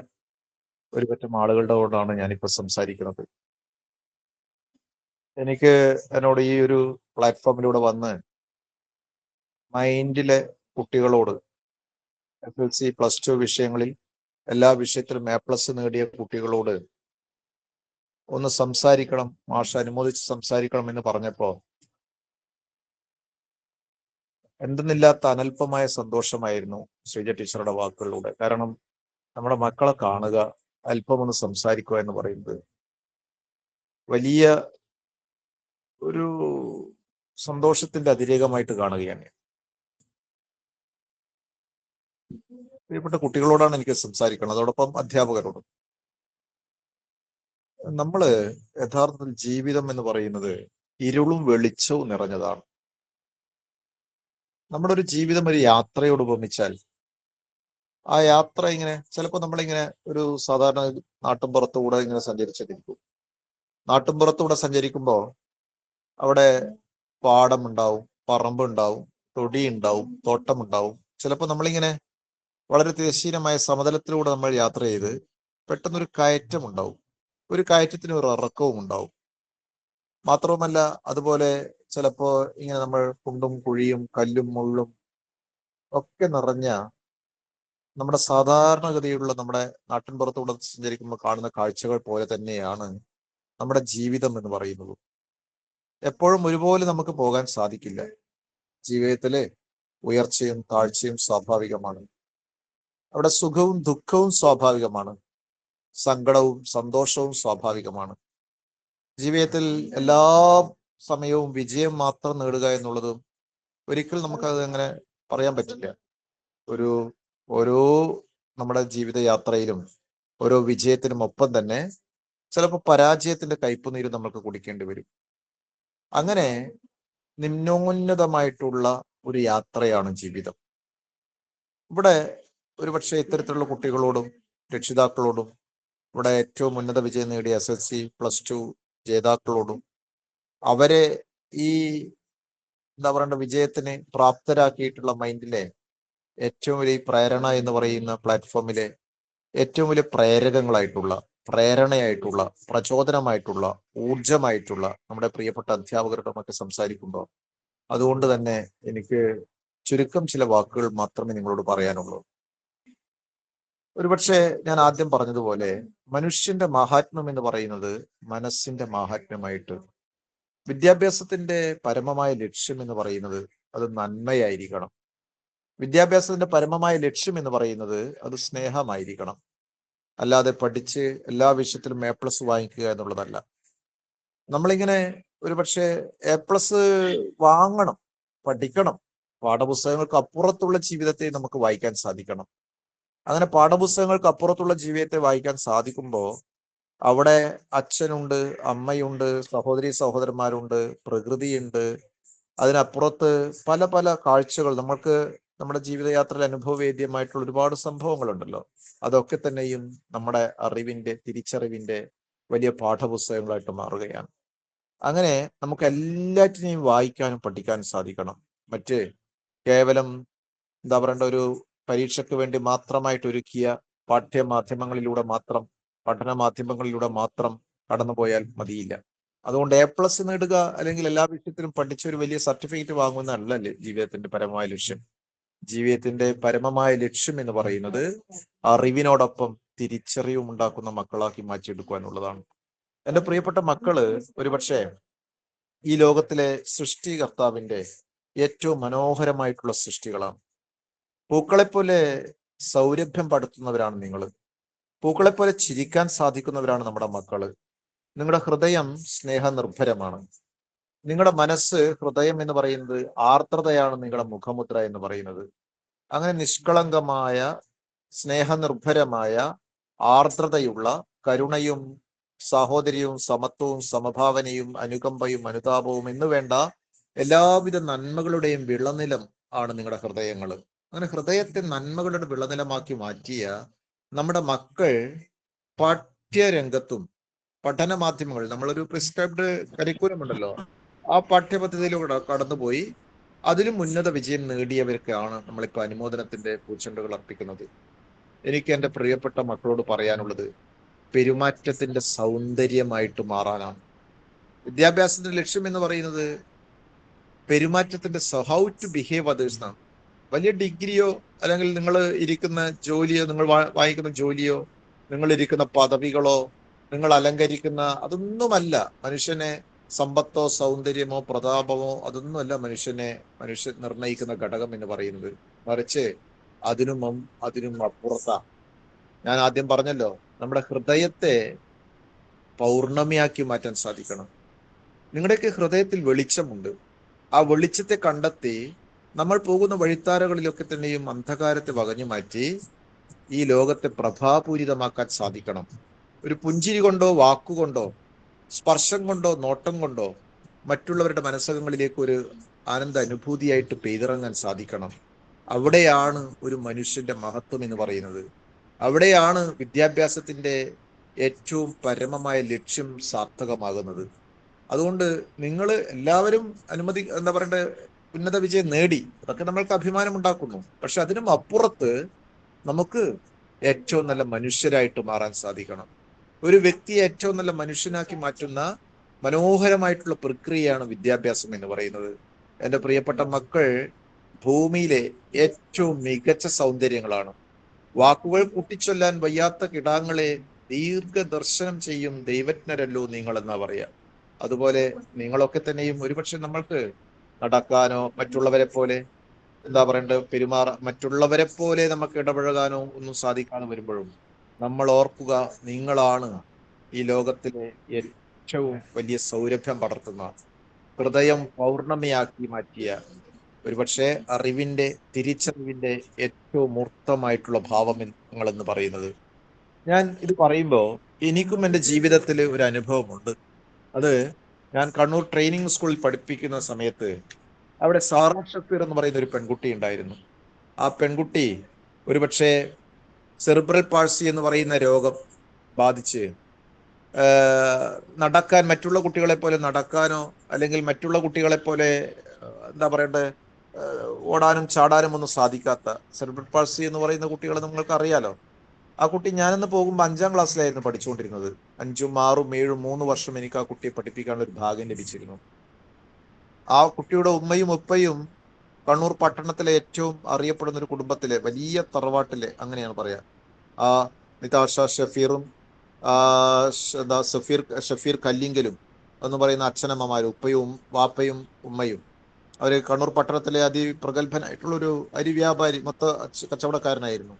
ഒരുപറ്റം ആളുകളുടെ കൊണ്ടാണ് ഞാനിപ്പോ സംസാരിക്കുന്നത്. എനിക്ക് എന്നോട് ഈ ഒരു പ്ലാറ്റ്ഫോമിലൂടെ വന്ന് മൈൻഡിലെ കുട്ടികളോട് SSLC +2 വിഷയങ്ങളിൽ എല്ലാ വിഷയത്തിലും A+ നേടിയ കുട്ടികളോട് ഒന്ന് സംസാരിക്കണം, മാഷ് അനുമോദിച്ച് സംസാരിക്കണം എന്ന് പറഞ്ഞപ്പോ എന്തെന്നില്ലാത്ത അനൽപമായ സന്തോഷമായിരുന്നു ശ്രീജ ടീച്ചറുടെ വാക്കുകളിലൂടെ. കാരണം നമ്മുടെ മക്കളെ കാണുക, അല്പം ഒന്ന് സംസാരിക്കുക എന്ന് പറയുന്നത് വലിയ ഒരു സന്തോഷത്തിന്റെ അതിരേകമായിട്ട് കാണുകയാണ്. പ്രിയപ്പെട്ട കുട്ടികളോടാണ് എനിക്ക് സംസാരിക്കണം, അതോടൊപ്പം അധ്യാപകരോടും. നമ്മള് യഥാർത്ഥത്തിൽ ജീവിതം എന്ന് പറയുന്നത് ഇരുളും വെളിച്ചവും നിറഞ്ഞതാണ്. നമ്മുടെ ഒരു ജീവിതം ഒരു യാത്രയോട് ഉപമിച്ചാൽ, ആ യാത്ര ഇങ്ങനെ ചിലപ്പോൾ നമ്മളിങ്ങനെ ഒരു സാധാരണ നാട്ടുംപുറത്തുകൂടെ ഇങ്ങനെ സഞ്ചരിച്ചിരിക്കും. നാട്ടുംപുറത്തുകൂടെ സഞ്ചരിക്കുമ്പോൾ അവിടെ പാടമുണ്ടാവും, പറമ്പുണ്ടാവും, തൊടി ഉണ്ടാവും, തോട്ടമുണ്ടാവും. ചിലപ്പോൾ നമ്മളിങ്ങനെ വളരെ തിരശ്ചീനമായ സമതലത്തിലൂടെ നമ്മൾ യാത്ര ചെയ്ത് പെട്ടെന്നൊരു കയറ്റം ഉണ്ടാവും. ഒരു കയറ്റത്തിന് ഒരു ഇറക്കവും ഉണ്ടാവും. മാത്രവുമല്ല, അതുപോലെ ചിലപ്പോ ഇങ്ങനെ നമ്മൾ കുണ്ടും കുഴിയും കല്ലും മുള്ളും ഒക്കെ നിറഞ്ഞ നമ്മുടെ സാധാരണഗതിയിലുള്ള നമ്മുടെ നാട്ടിൻപുറത്തൂടെ സഞ്ചരിക്കുമ്പോൾ കാണുന്ന കാഴ്ചകൾ പോലെ തന്നെയാണ് നമ്മുടെ ജീവിതം എന്ന് പറയുന്നത്. എപ്പോഴും ഒരുപോലെ നമുക്ക് പോകാൻ സാധിക്കില്ല. ജീവിതത്തിലെ ഉയർച്ചയും താഴ്ചയും സ്വാഭാവികമാണ്. അവിടെ സുഖവും ദുഃഖവും സ്വാഭാവികമാണ്. സങ്കടവും സന്തോഷവും സ്വാഭാവികമാണ്. ജീവിതത്തിൽ എല്ലാ സമയവും വിജയം മാത്രം നേടുക എന്നുള്ളതും ഒരിക്കലും നമുക്കത് അങ്ങനെ പറയാൻ പറ്റില്ല. ഓരോ നമ്മുടെ ജീവിതയാത്രയിലും ഓരോ വിജയത്തിനും ഒപ്പം തന്നെ ചിലപ്പോൾ പരാജയത്തിന്റെ കയ്പുനീര് നമ്മൾക്ക് കുടിക്കേണ്ടി വരും. അങ്ങനെ നിമ്നോന്നതമായിട്ടുള്ള ഒരു യാത്രയാണ് ജീവിതം. ഇവിടെ ഒരുപക്ഷെ ഇത്തരത്തിലുള്ള കുട്ടികളോടും രക്ഷിതാക്കളോടും ഇവിടെ ഏറ്റവും ഉന്നത വിജയം നേടിയ SSLC +2 ജേതാക്കളോടും അവരെ ഈ എന്താ പറയേണ്ട വിജയത്തിന് പ്രാപ്തരാക്കിയിട്ടുള്ള മൈൻഡിലെ ഏറ്റവും വലിയ പ്രേരണ എന്ന് പറയുന്ന പ്ലാറ്റ്ഫോമിലെ ഏറ്റവും വലിയ പ്രേരണയായിട്ടുള്ള പ്രചോദനമായിട്ടുള്ള ഊർജമായിട്ടുള്ള നമ്മുടെ പ്രിയപ്പെട്ട അധ്യാപകരോടൊക്കെ സംസാരിക്കുമ്പോൾ അതുകൊണ്ട് തന്നെ എനിക്ക് ചുരുക്കം ചില വാക്കുകൾ മാത്രമേ നിങ്ങളോട് പറയാനുള്ളൂ. ഒരുപക്ഷെ ഞാൻ ആദ്യം പറഞ്ഞതുപോലെ മനുഷ്യന്റെ മാഹാത്മ്യം എന്ന് പറയുന്നത് മനസ്സിന്റെ മാഹാത്മ്യമായിട്ട്, വിദ്യാഭ്യാസത്തിന്റെ പരമമായ ലക്ഷ്യം എന്ന് പറയുന്നത് അത് നന്മയായിരിക്കണം. വിദ്യാഭ്യാസത്തിന്റെ പരമമായ ലക്ഷ്യം എന്ന് പറയുന്നത് അത് സ്നേഹമായിരിക്കണം. അല്ലാതെ പഠിച്ച് എല്ലാ വിഷയത്തിലും A+ വാങ്ങിക്കുക എന്നുള്ളതല്ല. നമ്മളിങ്ങനെ ഒരുപക്ഷെ A+ വാങ്ങണം, പഠിക്കണം. പാഠപുസ്തകങ്ങൾക്ക് അപ്പുറത്തുള്ള ജീവിതത്തെ നമുക്ക് വായിക്കാൻ സാധിക്കണം. അങ്ങനെ പാഠപുസ്തകങ്ങൾക്ക് അപ്പുറത്തുള്ള ജീവിതത്തെ വായിക്കാൻ സാധിക്കുമ്പോൾ അവിടെ അച്ഛനുണ്ട്, അമ്മയുണ്ട്, സഹോദരി സഹോദരന്മാരുണ്ട്, പ്രകൃതിയുണ്ട്. അതിനപ്പുറത്ത് പല പല കാഴ്ചകൾ നമ്മൾക്ക് നമ്മുടെ ജീവിതയാത്രയിൽ അനുഭവവേദ്യമായിട്ടുള്ള ഒരുപാട് സംഭവങ്ങളുണ്ടല്ലോ. അതൊക്കെ തന്നെയും നമ്മുടെ അറിവിന്റെ, തിരിച്ചറിവിന്റെ വലിയ പാഠപുസ്തകങ്ങളായിട്ട് മാറുകയാണ്. അങ്ങനെ നമുക്ക് എല്ലാറ്റിനെയും വായിക്കാനും പഠിക്കാനും സാധിക്കണം. മറ്റ് കേവലം എന്താ പറയേണ്ട ഒരു പരീക്ഷയ്ക്ക് വേണ്ടി മാത്രമായിട്ട് ഒരുക്കിയ പാഠ്യമാധ്യമങ്ങളിലൂടെ മാത്രം, പഠന മാധ്യമങ്ങളിലൂടെ മാത്രം കടന്നുപോയാൽ മതിയില്ല. അതുകൊണ്ട് A+ നേടുക അല്ലെങ്കിൽ എല്ലാ വിഷയത്തിലും പഠിച്ച ഒരു വലിയ സർട്ടിഫിക്കറ്റ് വാങ്ങുന്നതല്ല ജീവിതത്തിന്റെ പരമമായ ലക്ഷ്യം. ജീവിതത്തിന്റെ പരമമായ ലക്ഷ്യം എന്ന് പറയുന്നത് അറിവിനോടൊപ്പം തിരിച്ചറിവും ഉണ്ടാക്കുന്ന മക്കളാക്കി മാറ്റിയെടുക്കുക എന്നുള്ളതാണ്. എന്റെ പ്രിയപ്പെട്ട മക്കള് ഒരുപക്ഷെ ഈ ലോകത്തിലെ സൃഷ്ടികർത്താവിന്റെ ഏറ്റവും മനോഹരമായിട്ടുള്ള സൃഷ്ടികളാണ്. പൂക്കളെപ്പോലെ സൗരഭ്യം പടുത്തുന്നവരാണ് നിങ്ങൾ. പൂക്കളെപ്പോലെ ചിരിക്കാൻ സാധിക്കുന്നവരാണ് നമ്മുടെ മക്കള്. നിങ്ങളുടെ ഹൃദയം സ്നേഹനിർഭരമാണ്. നിങ്ങളുടെ മനസ്സ്, ഹൃദയം എന്ന് പറയുന്നത് ആർദ്രതയാണ് നിങ്ങളുടെ മുഖമുദ്ര എന്ന് പറയുന്നത്. അങ്ങനെ നിഷ്കളങ്കമായ, സ്നേഹനിർഭരമായ, ആർദ്രതയുള്ള, കരുണയും സാഹോദര്യവും സമത്വവും സമഭാവനയും അനുകമ്പയും അനുതാപവും എന്ന് വേണ്ട എല്ലാവിധ നന്മകളുടെയും വിളനിലം ആണ് നിങ്ങളുടെ ഹൃദയങ്ങൾ. അങ്ങനെ ഹൃദയത്തെ നന്മകളുടെ വിളനിലമാക്കി മാറ്റിയ നമ്മുടെ മക്കൾ പാഠ്യരംഗത്തും പഠന മാധ്യമങ്ങൾ, നമ്മളൊരു പ്രിസ്ക്രൈബ്ഡ് കരിക്കുലം ഉണ്ടല്ലോ, ആ പാഠ്യപദ്ധതിയിലൂടെ കടന്നുപോയി അതിലും ഉന്നത വിജയം നേടിയവർക്കാണ് നമ്മളിപ്പോൾ അനുമോദനത്തിന്റെ പൂച്ചെണ്ടുകൾ അർപ്പിക്കുന്നത്. എനിക്ക് എൻ്റെ പ്രിയപ്പെട്ട മക്കളോട് പറയാനുള്ളത് പെരുമാറ്റത്തിന്റെ സൗന്ദര്യമായിട്ട് മാറാനാണ്. വിദ്യാഭ്യാസത്തിന്റെ ലക്ഷ്യം എന്ന് പറയുന്നത് പെരുമാറ്റത്തിന്റെ ഹൗ ടു ബിഹേവ് അതേഴ്സ് ആണ്. വലിയ ഡിഗ്രിയോ അല്ലെങ്കിൽ നിങ്ങൾ ഇരിക്കുന്ന ജോലിയോ, നിങ്ങൾ വാങ്ങിക്കുന്ന ജോലിയോ, നിങ്ങൾ ഇരിക്കുന്ന പദവികളോ, നിങ്ങൾ അലങ്കരിക്കുന്ന അതൊന്നുമല്ല മനുഷ്യനെ, സമ്പത്തോ സൗന്ദര്യമോ പ്രതാപമോ അതൊന്നുമല്ല മനുഷ്യൻ നിർണയിക്കുന്ന ഘടകം എന്ന് പറയുന്നത്. മറിച്ച് അതിനും അപ്പുറത്താ. ഞാൻ ആദ്യം പറഞ്ഞല്ലോ, നമ്മുടെ ഹൃദയത്തെ പൗർണമിയാക്കി മാറ്റാൻ സാധിക്കണം. നിങ്ങളുടെയൊക്കെ ഹൃദയത്തിൽ വെളിച്ചമുണ്ട്. ആ വെളിച്ചത്തെ കണ്ടെത്തി നമ്മൾ പോകുന്ന വഴിത്താരകളിലൊക്കെ തന്നെയും അന്ധകാരത്തെ വകഞ്ഞു മാറ്റി ഈ ലോകത്തെ പ്രഭാപൂരിതമാക്കാൻ സാധിക്കണം. ഒരു പുഞ്ചിരി കൊണ്ടോ, വാക്കുകൊണ്ടോ, സ്പർശം കൊണ്ടോ, നോട്ടം കൊണ്ടോ മറ്റുള്ളവരുടെ മനസ്സകങ്ങളിലേക്ക് ഒരു ആനന്ദ അനുഭൂതിയായിട്ട് പെയ്തിറങ്ങാൻ സാധിക്കണം. അവിടെയാണ് ഒരു മനുഷ്യന്റെ മഹത്വം എന്ന് പറയുന്നത്. അവിടെയാണ് വിദ്യാഭ്യാസത്തിന്റെ ഏറ്റവും പരമമായ ലക്ഷ്യം സാർത്ഥകമാകുന്നത്. അതുകൊണ്ട് നിങ്ങൾ എല്ലാവരും എന്താ പറയണ്ടേ, ഉന്നത വിജയം നേടി, അതൊക്കെ നമ്മൾക്ക് അഭിമാനം ഉണ്ടാക്കുന്നു. പക്ഷെ അതിനും അപ്പുറത്ത് നമുക്ക് ഏറ്റവും നല്ല മനുഷ്യരായിട്ട് മാറാൻ സാധിക്കണം. ഒരു വ്യക്തിയെ ഏറ്റവും നല്ല മനുഷ്യനാക്കി മാറ്റുന്ന മനോഹരമായിട്ടുള്ള പ്രക്രിയയാണ് വിദ്യാഭ്യാസം എന്ന് പറയുന്നത്. എൻ്റെ പ്രിയപ്പെട്ട മക്കൾ ഭൂമിയിലെ ഏറ്റവും മികച്ച സൗന്ദര്യങ്ങളാണ്. വാക്കുകൾ കൂട്ടിച്ചൊല്ലാൻ വയ്യാത്ത കിടാങ്ങളെ ദീർഘദർശനം ചെയ്യും ദൈവജ്ഞരല്ലോ നിങ്ങൾ എന്നാ പറയാ. അതുപോലെ നിങ്ങളൊക്കെ തന്നെയും ഒരുപക്ഷെ നമ്മൾക്ക് നടക്കാനോ മറ്റുള്ളവരെ പോലെ എന്താ പറയണ്ടത് മറ്റുള്ളവരെ പോലെ നമുക്ക് ഇടപഴകാനോ ഒന്നും സാധിക്കാതെ വരുമ്പോഴും നമ്മൾ ഓർക്കുക, നിങ്ങളാണ് ഈ ലോകത്തിലെ ഏറ്റവും വലിയ സൗരഭ്യം പടർത്തുന്ന, ഹൃദയം പൗർണമിയാക്കി മാറ്റിയ, ഒരുപക്ഷെ അറിവിന്റെ, തിരിച്ചറിവിന്റെ ഏറ്റവും മൂർത്തമായിട്ടുള്ള ഭാവം നിങ്ങളെന്ന് പറയുന്നത്. ഞാൻ ഇത് പറയുമ്പോൾ എനിക്കും എൻ്റെ ജീവിതത്തിൽ ഒരു അനുഭവമുണ്ട്. അത് ഞാൻ കണ്ണൂർ ട്രെയിനിങ് സ്കൂളിൽ പഠിപ്പിക്കുന്ന സമയത്ത് അവിടെ സാറ ഷഫീർ എന്ന് പറയുന്ന ഒരു പെൺകുട്ടി ഉണ്ടായിരുന്നു. ആ പെൺകുട്ടി ഒരുപക്ഷെ സെറിബ്രൽ പാൾസി എന്ന് പറയുന്ന രോഗം ബാധിച്ച് നടക്കാൻ, മറ്റുള്ള കുട്ടികളെ പോലെ നടക്കാനോ അല്ലെങ്കിൽ മറ്റുള്ള കുട്ടികളെ പോലെ എന്താ പറയണ്ടേ, ഓടാനും ചാടാനും ഒന്നും സാധിക്കാത്ത സെറിബ്രൽ പാൾസി എന്ന് പറയുന്ന കുട്ടികളെ നിങ്ങൾക്ക് അറിയാലോ. ആ കുട്ടി, ഞാനിന്ന് പോകുമ്പോൾ 5ാം ക്ലാസ്സിലായിരുന്നു പഠിച്ചുകൊണ്ടിരുന്നത്. 5ഉം 6ഉം 7ഉം 3 വർഷം എനിക്ക് ആ കുട്ടിയെ പഠിപ്പിക്കാനുള്ള ഒരു ഭാഗ്യം ലഭിച്ചിരുന്നു. ആ കുട്ടിയുടെ ഉമ്മയും ഉപ്പയും കണ്ണൂർ പട്ടണത്തിലെ ഏറ്റവും അറിയപ്പെടുന്ന ഒരു കുടുംബത്തിലെ വലിയ തറവാട്ടിലെ, അങ്ങനെയാണ് പറയാ, ആ നിതാഷ ഷഫീറും ഷഫീർ കല്ലിങ്കലും എന്ന് പറയുന്ന അച്ഛനമ്മമാരും ഉപ്പയും വാപ്പയും ഉമ്മയും. അവര് കണ്ണൂർ പട്ടണത്തിലെ അതിപ്രഗത്ഭനായിട്ടുള്ള ഒരു അരി വ്യാപാരി, കച്ചവടക്കാരനായിരുന്നു.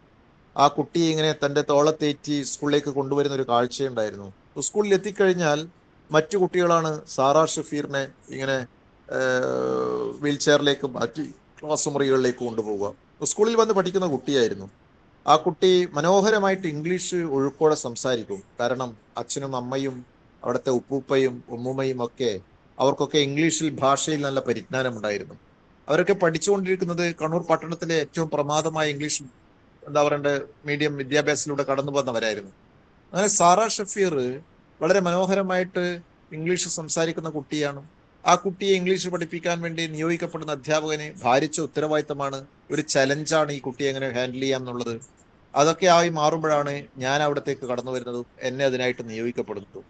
ആ കുട്ടിയെ ഇങ്ങനെ തന്റെ തോളത്തേറ്റി സ്കൂളിലേക്ക് കൊണ്ടുവരുന്ന ഒരു കാഴ്ചയുണ്ടായിരുന്നു. സ്കൂളിൽ എത്തിക്കഴിഞ്ഞാൽ മറ്റു കുട്ടികളാണ് സാറാ ഷഫീറിനെ ഇങ്ങനെ വീൽ ചെയറിലേക്ക് മാറ്റി ക്ലാസ് മുറികളിലേക്ക് കൊണ്ടുപോവുക. സ്കൂളിൽ വന്ന് പഠിക്കുന്ന കുട്ടിയായിരുന്നു. ആ കുട്ടി മനോഹരമായിട്ട് ഇംഗ്ലീഷ് ഒഴുക്കോടെ സംസാരിക്കും. കാരണം അച്ഛനും അമ്മയും അവിടുത്തെ ഉപ്പൂപ്പയും ഉമ്മുമ്മയും ഒക്കെ അവർക്കൊക്കെ ഇംഗ്ലീഷിൽ ഭാഷയിൽ നല്ല പരിജ്ഞാനം ഉണ്ടായിരുന്നു. അവരൊക്കെ പഠിച്ചുകൊണ്ടിരിക്കുന്നത് കണ്ണൂർ പട്ടണത്തിലെ ഏറ്റവും പ്രമാദമായ ഇംഗ്ലീഷ് മീഡിയം വിദ്യാഭ്യാസത്തിലൂടെ കടന്നു വന്നവരായിരുന്നു. അങ്ങനെ സാറാ ഷഫീർ വളരെ മനോഹരമായിട്ട് ഇംഗ്ലീഷ് സംസാരിക്കുന്ന കുട്ടിയാണ്. ആ കുട്ടിയെ ഇംഗ്ലീഷ് പഠിപ്പിക്കാൻ വേണ്ടി നിയോഗിക്കപ്പെടുന്ന അധ്യാപകന് ഭാരിച്ച ഉത്തരവാദിത്തമാണ്, ഒരു ചലഞ്ചാണ് ഈ കുട്ടിയെ എങ്ങനെ ഹാൻഡിൽ ചെയ്യാം എന്നുള്ളത്. അതൊക്കെ ആയി മാറുമ്പോഴാണ് ഞാൻ അവിടത്തേക്ക് കടന്നു വരുന്നതും എന്നെ അതിനായിട്ട് നിയോഗിക്കപ്പെടുന്നതും.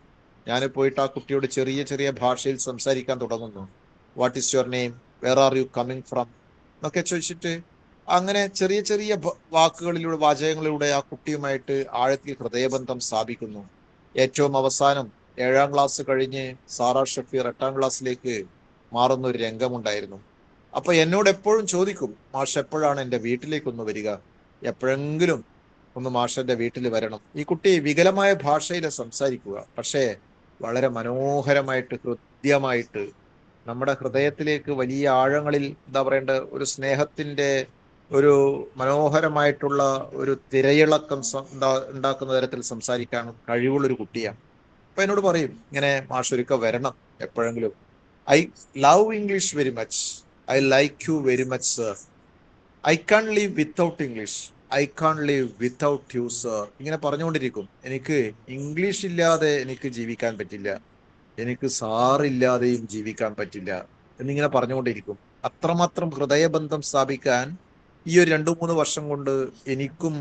ഞാൻ പോയിട്ട് ആ കുട്ടിയോട് ചെറിയ ചെറിയ ഭാഷയിൽ സംസാരിക്കാൻ തുടങ്ങുന്നു. What is your name, where are you coming from എന്നൊക്കെ ചോദിച്ചിട്ട് അങ്ങനെ ചെറിയ ചെറിയ വാക്കുകളിലൂടെ, വാചകങ്ങളിലൂടെ ആ കുട്ടിയുമായിട്ട് ആഴത്തിൽ ഹൃദയബന്ധം സ്ഥാപിക്കുന്നു. ഏറ്റവും അവസാനം 7ാം ക്ലാസ് കഴിഞ്ഞ് സാറാ ഷഫീർ 8ാം ക്ലാസ്സിലേക്ക് മാറുന്ന ഒരു രംഗമുണ്ടായിരുന്നു. അപ്പൊ എന്നോട് എപ്പോഴും ചോദിക്കും, മാഷ് എപ്പോഴാണ് എൻ്റെ വീട്ടിലേക്കൊന്ന് വരിക, എപ്പോഴെങ്കിലും ഒന്ന് മാഷ് എൻ്റെ വീട്ടിൽ വരണം. ഈ കുട്ടി വികലമായ ഭാഷയിൽ സംസാരിക്കുക, പക്ഷേ വളരെ മനോഹരമായിട്ട് ഹൃദ്യമായിട്ട് നമ്മുടെ ഹൃദയത്തിലേക്ക് വലിയ ആഴങ്ങളിൽ ഒരു സ്നേഹത്തിന്റെ ഒരു മനോഹരമായിട്ടുള്ള ഒരു തിരയിളക്കം ഉണ്ടാക്കുന്ന തരത്തിൽ സംസാരിക്കാൻ കഴിവുള്ള ഒരു കുട്ടിയാണ്. അപ്പൊ എന്നോട് പറയും ഇങ്ങനെ, മാഷ് ഒരിക്കൽ വരണം എപ്പോഴെങ്കിലും. I love English very much, I like you very much sir, I can't leave without English, I can't leave without you sir. ഇങ്ങനെ പറഞ്ഞുകൊണ്ടിരിക്കും. എനിക്ക് ഇംഗ്ലീഷ് ഇല്ലാതെ എനിക്ക് ജീവിക്കാൻ പറ്റില്ല, എനിക്ക് സാറില്ലാതെയും ജീവിക്കാൻ പറ്റില്ല എന്നിങ്ങനെ പറഞ്ഞുകൊണ്ടിരിക്കും. അത്രമാത്രം ഹൃദയബന്ധം സ്ഥാപിക്കാൻ ഈ ഒരു 2-3 വർഷം കൊണ്ട് എനിക്കും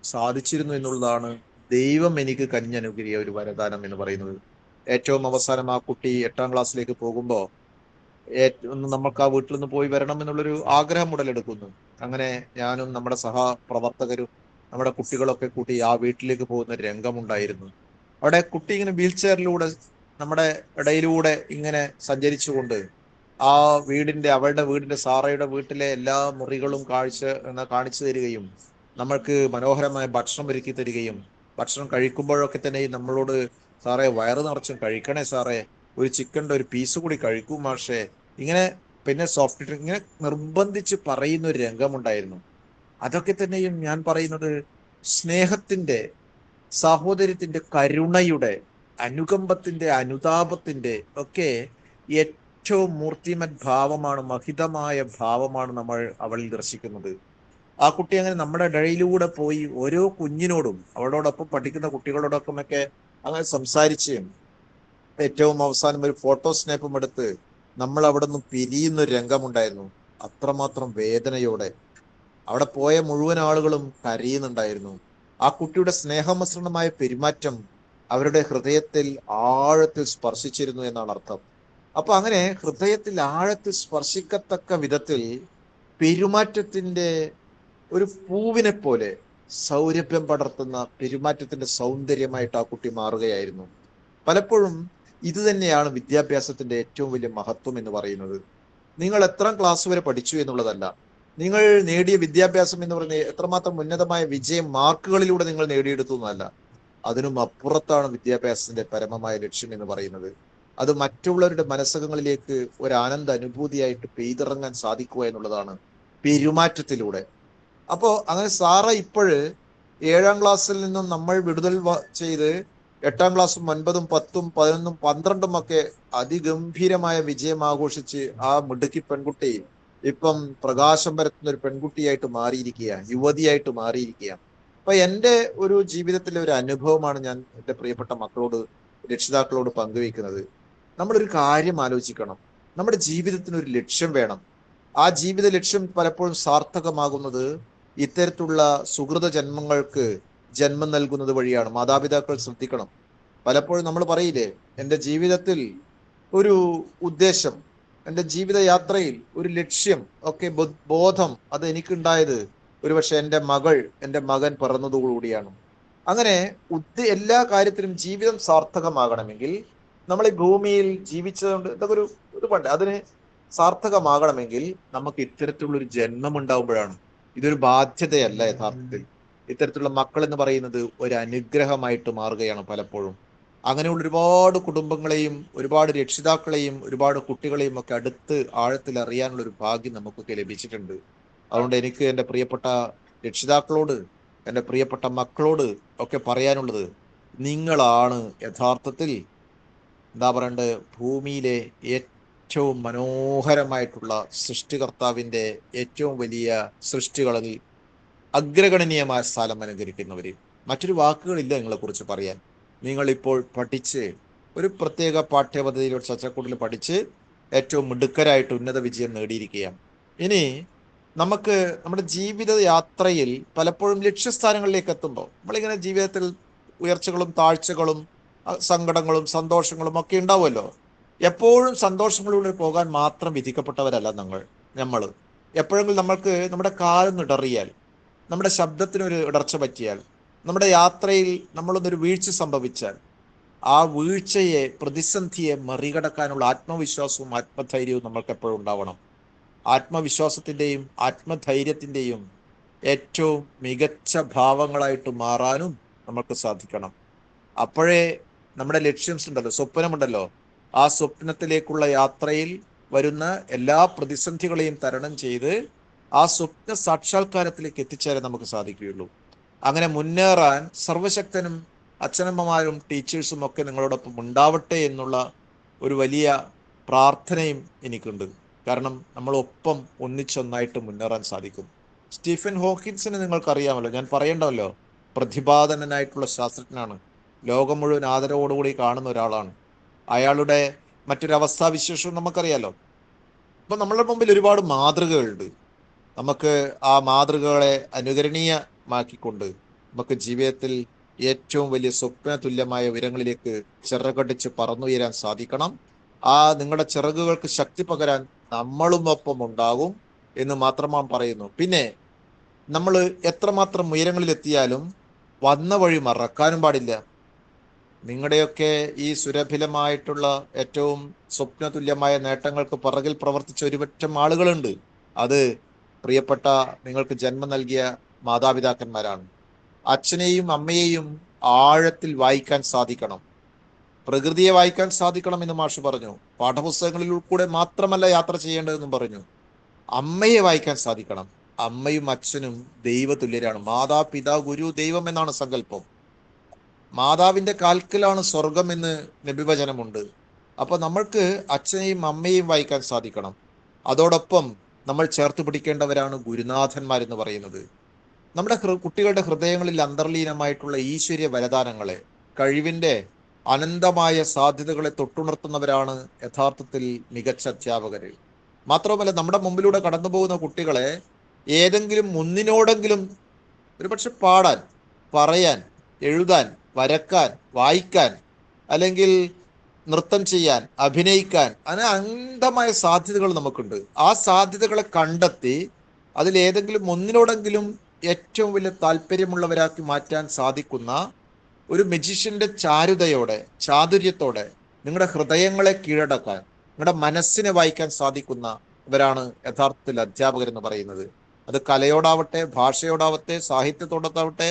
സാധിച്ചിരുന്നു എന്നുള്ളതാണ് ദൈവം എനിക്ക് കനിഞ്ഞനുഗ്രഹിയ ഒരു വരദാനം എന്ന് പറയുന്നത്. ഏറ്റവും അവസാനം ആ കുട്ടി 8ാം ക്ലാസ്സിലേക്ക് പോകുമ്പോൾ ഒന്ന് നമുക്ക് ആ വീട്ടിൽ നിന്ന് പോയി വരണം എന്നുള്ളൊരു ആഗ്രഹം ഉടലെടുക്കുന്നു. അങ്ങനെ ഞാനും നമ്മുടെ സഹപ്രവർത്തകരും നമ്മുടെ കുട്ടികളൊക്കെ കൂട്ടി ആ വീട്ടിലേക്ക് പോകുന്ന ഒരു രംഗമുണ്ടായിരുന്നു. അവിടെ കുട്ടി ഇങ്ങനെ വീൽ ചെയറിലൂടെ നമ്മുടെ ഇടയിലൂടെ ഇങ്ങനെ സഞ്ചരിച്ചുകൊണ്ട് ആ അവളുടെ വീടിന്റെ സാറയുടെ വീട്ടിലെ എല്ലാ മുറികളും കാണിച്ചു തരികയും നമ്മൾക്ക് മനോഹരമായ ഭക്ഷണം ഒരുക്കി തരികയും, ഭക്ഷണം കഴിക്കുമ്പോഴൊക്കെ തന്നെ നമ്മളോട്, സാറേ വയറ് നിറച്ചും കഴിക്കണേ സാറേ, ഒരു ചിക്കൻ്റെ ഒരു പീസ് കൂടി കഴിക്കൂ മാഷേ, ഇങ്ങനെ പിന്നെ സോഫ്റ്റ് ഡ്രിങ്ക് ഇങ്ങനെ നിർബന്ധിച്ച് പറയുന്ന ഒരു രംഗമുണ്ടായിരുന്നു. അതൊക്കെ തന്നെയും ഞാൻ പറയുന്നത് സ്നേഹത്തിന്റെ, സഹോദര്യത്തിന്റെ, കരുണയുടെ, അനുകമ്പത്തിന്റെ, അനുതാപത്തിന്റെ ഒക്കെ ഏറ്റവും മൂർത്തിമത് ഭാവമാണ്, മഹിതമായ ഭാവമാണ് നമ്മൾ അവളിൽ ദർശിക്കുന്നത്. ആ കുട്ടി അങ്ങനെ നമ്മുടെ ഇടയിലൂടെ പോയി ഓരോ കുഞ്ഞിനോടും അവളോടൊപ്പം പഠിക്കുന്ന കുട്ടികളോടൊപ്പമൊക്കെ അങ്ങനെ സംസാരിച്ച് ഏറ്റവും അവസാനം ഒരു ഫോട്ടോ സ്നാപ്പും എടുത്ത് നമ്മൾ അവിടെ നിന്ന് പിരിയുന്ന ഒരു രംഗമുണ്ടായിരുന്നു. അത്രമാത്രം വേദനയോടെ അവിടെ പോയ മുഴുവൻ ആളുകളും കരയുന്നുണ്ടായിരുന്നു. ആ കുട്ടിയുടെ സ്നേഹമസൃണമായ പെരുമാറ്റം അവരുടെ ഹൃദയത്തിൽ ആഴത്തിൽ സ്പർശിച്ചിരുന്നു എന്നാണ് അർത്ഥം. അപ്പൊ അങ്ങനെ ഹൃദയത്തിൽ ആഴത്തിൽ സ്പർശിക്കത്തക്ക വിധത്തിൽ പെരുമാറ്റത്തിന്റെ ഒരു പൂവിനെ പോലെ സൗരഭ്യം പടർത്തുന്ന പെരുമാറ്റത്തിന്റെ സൗന്ദര്യമായിട്ട് ആ കുട്ടി മാറുകയായിരുന്നു. പലപ്പോഴും ഇത് തന്നെയാണ് വിദ്യാഭ്യാസത്തിന്റെ ഏറ്റവും വലിയ മഹത്വം എന്ന് പറയുന്നത്. നിങ്ങൾ എത്ര ക്ലാസ് വരെ പഠിച്ചു എന്നുള്ളതല്ല, നിങ്ങൾ നേടിയ വിദ്യാഭ്യാസം എന്ന് പറയുന്നത് എത്രമാത്രം ഉന്നതമായ വിജയം മാർക്കുകളിലൂടെ നിങ്ങൾ നേടിയെടുത്തു എന്നല്ല, അതിനും അപ്പുറത്താണ് വിദ്യാഭ്യാസത്തിന്റെ പരമമായ ലക്ഷ്യം എന്ന് പറയുന്നത്. അത് മറ്റുള്ളവരുടെ മനസ്സകങ്ങളിലേക്ക് ഒരു ആനന്ദ അനുഭൂതിയായിട്ട് പെയ്തിറങ്ങാൻ സാധിക്കുക എന്നുള്ളതാണ് പെരുമാറ്റത്തിലൂടെ. അപ്പോ അങ്ങനെ സാറ ഇപ്പോഴ് 7ാം ക്ലാസ്സിൽ നിന്നും നമ്മൾ വിടുതൽ ചെയ്ത് 8ാം ക്ലാസ്സും 9ഉം 10ഉം 11ഉം 12ഉം ഒക്കെ അതിഗംഭീരമായ വിജയം ആഘോഷിച്ച് ആ മിടുക്കി പെൺകുട്ടി ഇപ്പം പ്രകാശം പരത്തുന്ന ഒരു പെൺകുട്ടിയായിട്ട് മാറിയിരിക്കുക, യുവതിയായിട്ട് മാറിയിരിക്കുക. അപ്പൊ എൻ്റെ ഒരു ജീവിതത്തിലെ ഒരു അനുഭവമാണ് ഞാൻ എൻ്റെ പ്രിയപ്പെട്ട മക്കളോട്, രക്ഷിതാക്കളോട് പങ്കുവയ്ക്കുന്നത്. നമ്മളൊരു കാര്യം ആലോചിക്കണം, നമ്മുടെ ജീവിതത്തിന് ഒരു ലക്ഷ്യം വേണം. ആ ജീവിത ലക്ഷ്യം പലപ്പോഴും സാർത്ഥകമാകുന്നത് ഇത്തരത്തിലുള്ള സുഹൃത ജന്മങ്ങൾക്ക് ജന്മം നൽകുന്നത് വഴിയാണ്. മാതാപിതാക്കൾ ശ്രദ്ധിക്കണം. പലപ്പോഴും നമ്മൾ പറയില്ലേ, എൻ്റെ ജീവിതത്തിൽ ഒരു ഉദ്ദേശം, എൻ്റെ ജീവിത യാത്രയിൽ ഒരു ലക്ഷ്യം ഒക്കെ ബോധം അത് എനിക്കുണ്ടായത് ഒരുപക്ഷെ എൻ്റെ മകൻ പിറന്നതോടുകൂടിയാണ്. അങ്ങനെ എല്ലാ കാര്യത്തിലും ജീവിതം സാർത്ഥകമാകണമെങ്കിൽ നമ്മൾ ഈ ഭൂമിയിൽ ജീവിച്ചതുകൊണ്ട് ഇതൊക്കെ ഒരു പണ്ട് അതിന് സാർത്ഥകമാകണമെങ്കിൽ നമുക്ക് ഇത്തരത്തിലുള്ളൊരു ജന്മം ഉണ്ടാവുമ്പോഴാണ്. ഇതൊരു ബാധ്യതയല്ല. യഥാർത്ഥത്തിൽ ഇത്തരത്തിലുള്ള മക്കൾ എന്ന് പറയുന്നത് ഒരു അനുഗ്രഹമായിട്ട് മാറുകയാണ് പലപ്പോഴും. അങ്ങനെയുള്ള ഒരുപാട് കുടുംബങ്ങളെയും ഒരുപാട് രക്ഷിതാക്കളെയും ഒരുപാട് കുട്ടികളെയും ഒക്കെ അടുത്ത് ആഴത്തിൽ അറിയാനുള്ള ഒരു ഭാഗ്യം നമുക്കൊക്കെ ലഭിച്ചിട്ടുണ്ട്. അതുകൊണ്ട് എനിക്ക് എൻ്റെ പ്രിയപ്പെട്ട രക്ഷിതാക്കളോട്, എൻ്റെ പ്രിയപ്പെട്ട മക്കളോട് ഒക്കെ പറയാനുള്ളത്, നിങ്ങളാണ് യഥാർത്ഥത്തിൽ എന്താ പറയണ്ടത്, ഭൂമിയിലെ ഏറ്റവും മനോഹരമായിട്ടുള്ള സൃഷ്ടികർത്താവിൻ്റെ ഏറ്റവും വലിയ സൃഷ്ടികളിൽ അഗ്രഗണനീയമായ സ്ഥലം അലങ്കരിക്കുന്നവര്. മറ്റൊരു വാക്കുകളില്ല നിങ്ങളെക്കുറിച്ച് പറയാൻ. നിങ്ങളിപ്പോൾ പഠിച്ച് ഒരു പ്രത്യേക പാഠ്യപദ്ധതിയിലൂടെ ചച്ചക്കൂട്ടിൽ പഠിച്ച് ഏറ്റവും മിടുക്കരായിട്ട് ഉന്നത വിജയം നേടിയിരിക്കുകയാണ്. ഇനി നമുക്ക് നമ്മുടെ ജീവിത യാത്രയിൽ പലപ്പോഴും ലക്ഷ്യസ്ഥാനങ്ങളിലേക്ക് എത്തുമ്പോൾ നമ്മളിങ്ങനെ ജീവിതത്തിൽ ഉയർച്ചകളും താഴ്ചകളും സങ്കടങ്ങളും സന്തോഷങ്ങളും ഒക്കെ ഉണ്ടാവുമല്ലോ. എപ്പോഴും സന്തോഷങ്ങളിലൂടെ പോകാൻ മാത്രം വിധിക്കപ്പെട്ടവരല്ല നമ്മൾ. എപ്പോഴെങ്കിലും നമ്മൾക്ക് നമ്മുടെ കാലൊന്ന് ഇടറിയാൽ, നമ്മുടെ ശബ്ദത്തിനൊരു ഇടർച്ച പറ്റിയാൽ, നമ്മുടെ യാത്രയിൽ നമ്മളൊന്നൊരു വീഴ്ച സംഭവിച്ചാൽ, ആ വീഴ്ചയെ, പ്രതിസന്ധിയെ മറികടക്കാനുള്ള ആത്മവിശ്വാസവും ആത്മധൈര്യവും നമ്മൾക്ക് എപ്പോഴും ഉണ്ടാവണം. ആത്മവിശ്വാസത്തിൻ്റെയും ആത്മധൈര്യത്തിൻ്റെയും ഏറ്റവും മികച്ച ഭാവങ്ങളായിട്ട് മാറാനും നമുക്ക് സാധിക്കണം. അപ്പോഴേ നമ്മുടെ ലക്ഷ്യമുണ്ടല്ലോ, സ്വപ്നമുണ്ടല്ലോ, ആ സ്വപ്നത്തിലേക്കുള്ള യാത്രയിൽ വരുന്ന എല്ലാ പ്രതിസന്ധികളെയും തരണം ചെയ്ത് ആ സ്വപ്ന സാക്ഷാത്കാരത്തിലേക്ക് എത്തിച്ചേരാൻ നമുക്ക് സാധിക്കുകയുള്ളൂ. അങ്ങനെ മുന്നേറാൻ സർവശക്തനും അച്ഛനമ്മമാരും ടീച്ചേഴ്സും ഒക്കെ നിങ്ങളോടൊപ്പം ഉണ്ടാവട്ടെ എന്നുള്ള ഒരു വലിയ പ്രാർത്ഥനയും എനിക്കുണ്ട്. കാരണം നമ്മളൊപ്പം ഒന്നിച്ചൊന്നായിട്ട് മുന്നേറാൻ സാധിക്കും. സ്റ്റീഫൻ ഹോക്കിൻസിനെ നിങ്ങൾക്കറിയാമല്ലോ, ഞാൻ പറയണ്ടല്ലോ. പ്രതിഭാധനനായിട്ടുള്ള ശാസ്ത്രജ്ഞനാണ്. ലോകം മുഴുവൻ ആദരവോടുകൂടി കാണുന്ന ഒരാളാണ്. അയാളുടെ മറ്റൊരവസ്ഥാവിശേഷവും നമുക്കറിയാലോ. അപ്പൊ നമ്മളുടെ മുമ്പിൽ ഒരുപാട് മാതൃകകളുണ്ട്. നമുക്ക് ആ മാതൃകകളെ അനുകരണീയമാക്കിക്കൊണ്ട് നമുക്ക് ജീവിതത്തിൽ ഏറ്റവും വലിയ സ്വപ്ന തുല്യമായ ഉയരങ്ങളിലേക്ക് ചിറകടിച്ച് പറന്നുയരാൻ സാധിക്കണം. ആ നിങ്ങളുടെ ചിറകുകൾക്ക് ശക്തി പകരാൻ നമ്മളും ഒപ്പം ഉണ്ടാകും എന്ന് മാത്രമാണ് പറയുന്നു. പിന്നെ നമ്മൾ എത്രമാത്രം ഉയരങ്ങളിലെത്തിയാലും വന്ന വഴി മറക്കാനും പാടില്ല. നിങ്ങളുടെയൊക്കെ ഈ സുരഭിലമായിട്ടുള്ള ഏറ്റവും സ്വപ്നതുല്യമായ നേട്ടങ്ങൾക്ക് പിറകിൽ പ്രവർത്തിച്ച ഒരുപറ്റം ആളുകളുണ്ട്. അത് പ്രിയപ്പെട്ട നിങ്ങൾക്ക് ജന്മം നൽകിയ മാതാപിതാക്കന്മാരാണ്. അച്ഛനെയും അമ്മയെയും ആഴത്തിൽ വായിക്കാൻ സാധിക്കണം. പ്രകൃതിയെ വായിക്കാൻ സാധിക്കണം എന്ന് മാഷ് പറഞ്ഞു. പാഠപുസ്തകങ്ങളിൽ കൂടെ മാത്രമല്ല യാത്ര ചെയ്യേണ്ടതെന്നും പറഞ്ഞു. അമ്മയെ വായിക്കാൻ സാധിക്കണം. അമ്മയും അച്ഛനും ദൈവതുല്യരാണ്. മാതാപിതാ ഗുരു ദൈവം എന്നാണ് സങ്കല്പം. മാതാവിന്റെ കാൽക്കലാണ് സ്വർഗം എന്ന് നബിവചനമുണ്ട്. അപ്പൊ നമ്മൾക്ക് അച്ഛനെയും അമ്മയെയും വായിക്കാൻ സാധിക്കണം. അതോടൊപ്പം നമ്മൾ ചേർത്ത് പിടിക്കേണ്ടവരാണ് ഗുരുനാഥന്മാരെന്ന് പറയുന്നത്. നമ്മുടെ കുട്ടികളുടെ ഹൃദയങ്ങളിൽ അന്തർലീനമായിട്ടുള്ള ഈശ്വര്യ വരദാനങ്ങളെ, കഴിവിന്റെ അനന്തമായ സാധ്യതകളെ തൊട്ടുണർത്തുന്നവരാണ് യഥാർത്ഥത്തിൽ മികച്ച അധ്യാപകര്. മാത്രമല്ല, നമ്മുടെ മുമ്പിലൂടെ കടന്നു പോകുന്ന കുട്ടികളെ ഏതെങ്കിലും ഒന്നിനോടെങ്കിലും ഒരുപക്ഷെ പാടാൻ, പറയാൻ, എഴുതാൻ, വരക്കാൻ, വായിക്കാൻ, അല്ലെങ്കിൽ നൃത്തം ചെയ്യാൻ, അഭിനയിക്കാൻ, അങ്ങനെ അനന്തമായ സാധ്യതകൾ നമുക്കുണ്ട്. ആ സാധ്യതകളെ കണ്ടെത്തി അതിലേതെങ്കിലും ഒന്നിനോടെങ്കിലും ഏറ്റവും വലിയ താല്പര്യമുള്ളവരാക്കി മാറ്റാൻ സാധിക്കുന്ന ഒരു മജിഷ്യന്റെ ചാരുതയോടെ, ചാതുര്യത്തോടെ നിങ്ങളുടെ ഹൃദയങ്ങളെ കീഴടക്കാൻ, നിങ്ങളുടെ മനസ്സിനെ വായിക്കാൻ സാധിക്കുന്നവരാണ് യഥാർത്ഥത്തിൽ അധ്യാപകരെന്ന് പറയുന്നത്. അത് കലയോടാവട്ടെ, ഭാഷയോടാവട്ടെ, സാഹിത്യത്തോടൊത്താവട്ടെ,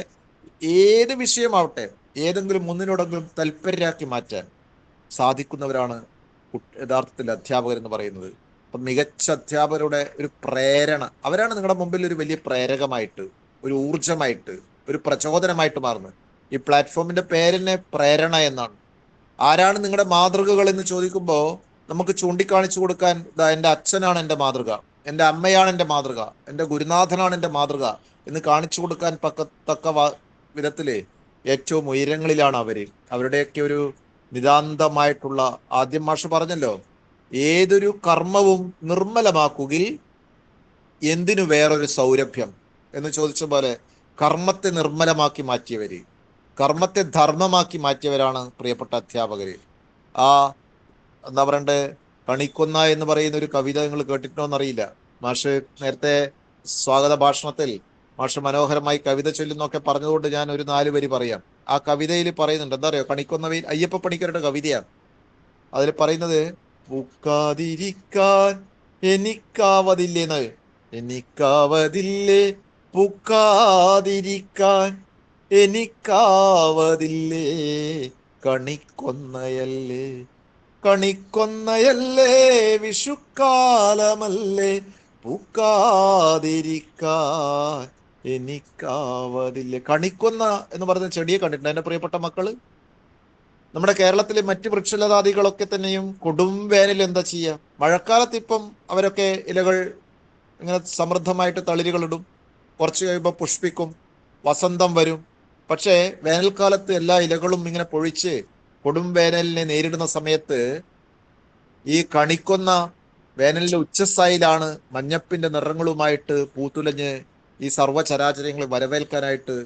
ഏത് വിഷയമാവട്ടെ, ഏതെങ്കിലും ഒന്നിനോടെങ്കിലും തൽപര്യരാക്കി മാറ്റാൻ സാധിക്കുന്നവരാണ് യഥാർത്ഥത്തിൽ അധ്യാപകരെന്ന് പറയുന്നത്. അപ്പം മികച്ച അധ്യാപകരുടെ ഒരു പ്രേരണ, അവരാണ് നിങ്ങളുടെ മുമ്പിൽ ഒരു വലിയ പ്രേരകമായിട്ട്, ഒരു ഊർജമായിട്ട്, ഒരു പ്രചോദനമായിട്ട് മാറുന്നത്. ഈ പ്ലാറ്റ്ഫോമിന്റെ പേരിനെ പ്രേരണ എന്നാണ്. ആരാണ് നിങ്ങളുടെ മാതൃകകൾ എന്ന് ചോദിക്കുമ്പോൾ നമുക്ക് ചൂണ്ടിക്കാണിച്ചു കൊടുക്കാൻ, എൻ്റെ അച്ഛനാണ് എൻ്റെ മാതൃക, എൻ്റെ അമ്മയാണ് എൻ്റെ മാതൃക, എൻ്റെ ഗുരുനാഥനാണ് എൻ്റെ മാതൃക എന്ന് കാണിച്ചു കൊടുക്കാൻ തക്ക വിധത്തില് ഏറ്റവും ഉയരങ്ങളിലാണ് അവര്. അവരുടെയൊക്കെ ഒരു നിതാന്തമായിട്ടുള്ള, ആദ്യം മാഷ് പറഞ്ഞല്ലോ, ഏതൊരു കർമ്മവും നിർമ്മലമാക്കുകിൽ എന്തിനു വേറൊരു സൗരഭ്യം എന്ന് ചോദിച്ച പോലെ കർമ്മത്തെ നിർമ്മലമാക്കി മാറ്റിയവര്, കർമ്മത്തെ ധർമ്മമാക്കി മാറ്റിയവരാണ് പ്രിയപ്പെട്ട അധ്യാപകര്. ആ എന്താ പറയണ്ടേ, കണിക്കൊന്ന എന്ന് പറയുന്ന ഒരു കവിത നിങ്ങൾ കേട്ടിട്ടുണ്ടോ എന്നറിയില്ല. മാഷ് നേരത്തെ സ്വാഗത ഭാഷണത്തിൽ മാഷ് മനോഹരമായി കവിത ചൊല്ലുന്നൊക്കെ പറഞ്ഞതുകൊണ്ട് ഞാൻ ഒരു 4 വരി പറയാം. ആ കവിതയിൽ പറയുന്നുണ്ട്, എന്താ അറിയോ, കണിക്കൊന്നവയിൽ അയ്യപ്പ പണിക്കരുടെ കവിതയാണ്. അതിൽ പറയുന്നത്, പൂക്കാതിരിക്കാൻ എനിക്കാവതില്ലേന്ന്, എനിക്കാവതില്ലേ പൂക്കാതിരിക്കാൻ എനിക്കാവതില്ലേ, കണിക്കൊന്നയല്ലേ കണിക്കൊന്നയല്ലേ വിഷുക്കാലമല്ലേ, പൂക്കാതിരിക്കാൻ എനിക്കാവതില്ലേ. കണിക്കൊന്ന എന്ന് പറയുന്ന ചെടിയെ കണ്ടിട്ടുണ്ട് എന്റെ പ്രിയപ്പെട്ട മക്കള്? നമ്മുടെ കേരളത്തിലെ മറ്റ് വൃക്ഷലതാദികളൊക്കെ തന്നെയും കൊടും വേനൽ എന്താ ചെയ്യുക? മഴക്കാലത്ത് ഇപ്പം അവരൊക്കെ ഇലകൾ ഇങ്ങനെ സമൃദ്ധമായിട്ട് തളിരുകളിടും, കുറച്ച് കഴിയുമ്പോൾ പുഷ്പിക്കും, വസന്തം വരും. പക്ഷേ വേനൽക്കാലത്ത് എല്ലാ ഇലകളും ഇങ്ങനെ പൊഴിച്ച് കൊടും വേനലിനെ നേരിടുന്ന സമയത്ത് ഈ കണിക്കൊന്ന വേനലിന്റെ ഉച്ചസ്ഥായിലാണ് മഞ്ഞപ്പിന്റെ നിറങ്ങളുമായിട്ട് പൂത്തുലഞ്ഞ് ഈ സർവ്വചരാചരങ്ങളെ വരവേൽക്കാനായിട്ട്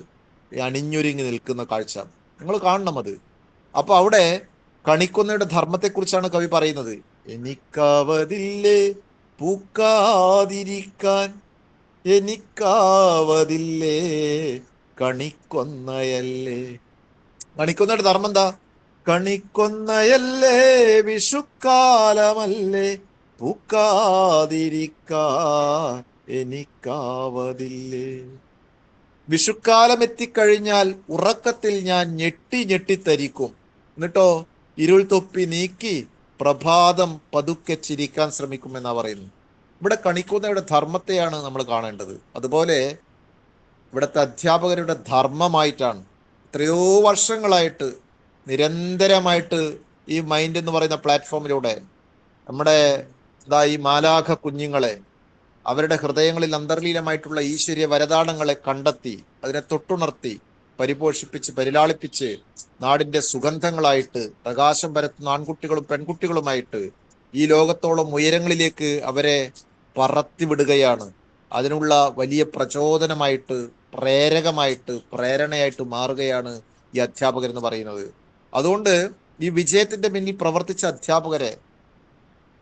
ഈ അണിഞ്ഞൊരുങ്ങി നിൽക്കുന്ന കാഴ്ച നിങ്ങൾ കാണണം അത്. അപ്പൊ അവിടെ കണിക്കൊന്നയുടെ ധർമ്മത്തെക്കുറിച്ചാണ് കവി പറയുന്നത്. എനിക്കാവതില്ലേ പൂക്കാതിരിക്കാൻ, എനിക്കാവതില്ലേ കണിക്കൊന്നയല്ലേ. കണിക്കൊന്നയുടെ ധർമ്മം എന്താ? കണിക്കൊന്നയല്ലേ വിഷുക്കാലമല്ലേ, പൂക്കാതിരിക്കാൻ എനിക്കാവതില്ലേ. വിഷുക്കാലം എത്തിക്കഴിഞ്ഞാൽ ഉറക്കത്തിൽ ഞാൻ ഞെട്ടി ഞെട്ടിത്തരിക്കും, എന്നിട്ടോ ഇരുൾ തൊപ്പി നീക്കി പ്രഭാതം പതുക്കെ ചിരിക്കാൻ ശ്രമിക്കുമെന്നാ പറയുന്നു. ഇവിടെ കണിക്കൊന്നയുടെ ധർമ്മത്തെയാണ് നമ്മൾ കാണേണ്ടത്. അതുപോലെ ഇവിടുത്തെ അധ്യാപകരുടെ ധർമ്മമായിട്ടാണ് എത്രയോ വർഷങ്ങളായിട്ട് നിരന്തരമായിട്ട് ഈ മൈൻഡ് എന്ന് പറയുന്ന പ്ലാറ്റ്ഫോമിലൂടെ നമ്മുടെ ഈ മാലാഖ കുഞ്ഞുങ്ങളെ, അവരുടെ ഹൃദയങ്ങളിൽ അന്തർലീനമായിട്ടുള്ള ഈശ്വര്യ വരദാനങ്ങളെ കണ്ടെത്തി അതിനെ തൊട്ടുണർത്തി പരിപോഷിപ്പിച്ച് പരിലാളിപ്പിച്ച് നാടിന്റെ സുഗന്ധങ്ങളായിട്ട് പ്രകാശം പരത്തുന്ന ആൺകുട്ടികളും പെൺകുട്ടികളുമായിട്ട് ഈ ലോകത്തോളം ഉയരങ്ങളിലേക്ക് അവരെ പറത്തിവിടുകയാണ്. അതിനുള്ള വലിയ പ്രചോദനമായിട്ട്, പ്രേരകമായിട്ട്, പ്രേരണയായിട്ട് മാറുകയാണ് ഈ അധ്യാപകർ എന്ന് പറയുന്നത്. അതുകൊണ്ട് ഈ വിജയത്തിന്റെ പിന്നിൽ പ്രവർത്തിച്ച അധ്യാപകരെ,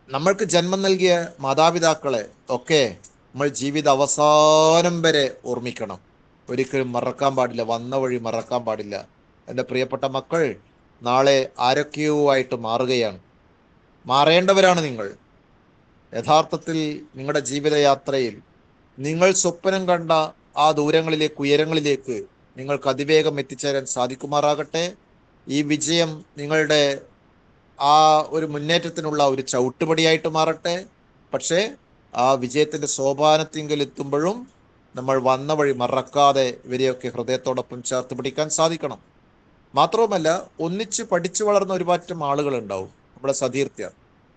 നമ്മൾക്ക് ജന്മം നൽകിയ മാതാപിതാക്കളെ ഒക്കെ നമ്മൾ ജീവിത അവസാനം വരെ ഓർമ്മിക്കണം. ഒരിക്കലും മറക്കാൻ പാടില്ല, വന്ന വഴി മറക്കാൻ പാടില്ല. എൻ്റെ പ്രിയപ്പെട്ട മക്കൾ നാളെ ആരൊക്കെയോ ആയിട്ട് മാറുകയാണ്. മാറേണ്ടവരാണ് നിങ്ങൾ. യഥാർത്ഥത്തിൽ നിങ്ങളുടെ ജീവിതയാത്രയിൽ നിങ്ങൾ സ്വപ്നം കണ്ട ആ ദൂരങ്ങളിലേക്ക്, ഉയരങ്ങളിലേക്ക് നിങ്ങൾക്ക് അതിവേഗം എത്തിച്ചേരാൻ സാധിക്കുമാറാകട്ടെ. ഈ വിജയം നിങ്ങളുടെ ആ ഒരു മുന്നേറ്റത്തിനുള്ള ഒരു ചവിട്ടുപടിയായിട്ട് മാറട്ടെ. പക്ഷേ ആ വിജയത്തിന്റെ സോപാനത്തിങ്കിൽ എത്തുമ്പോഴും നമ്മൾ വന്ന വഴി മറക്കാതെ ഇവരെയൊക്കെ ഹൃദയത്തോടൊപ്പം ചേർത്ത് പിടിക്കാൻ സാധിക്കണം. മാത്രവുമല്ല, ഒന്നിച്ച് പഠിച്ചു വളർന്ന ഒരുപാറ്റം ആളുകൾ ഉണ്ടാവും, നമ്മുടെ സതീർത്ഥ്യർ,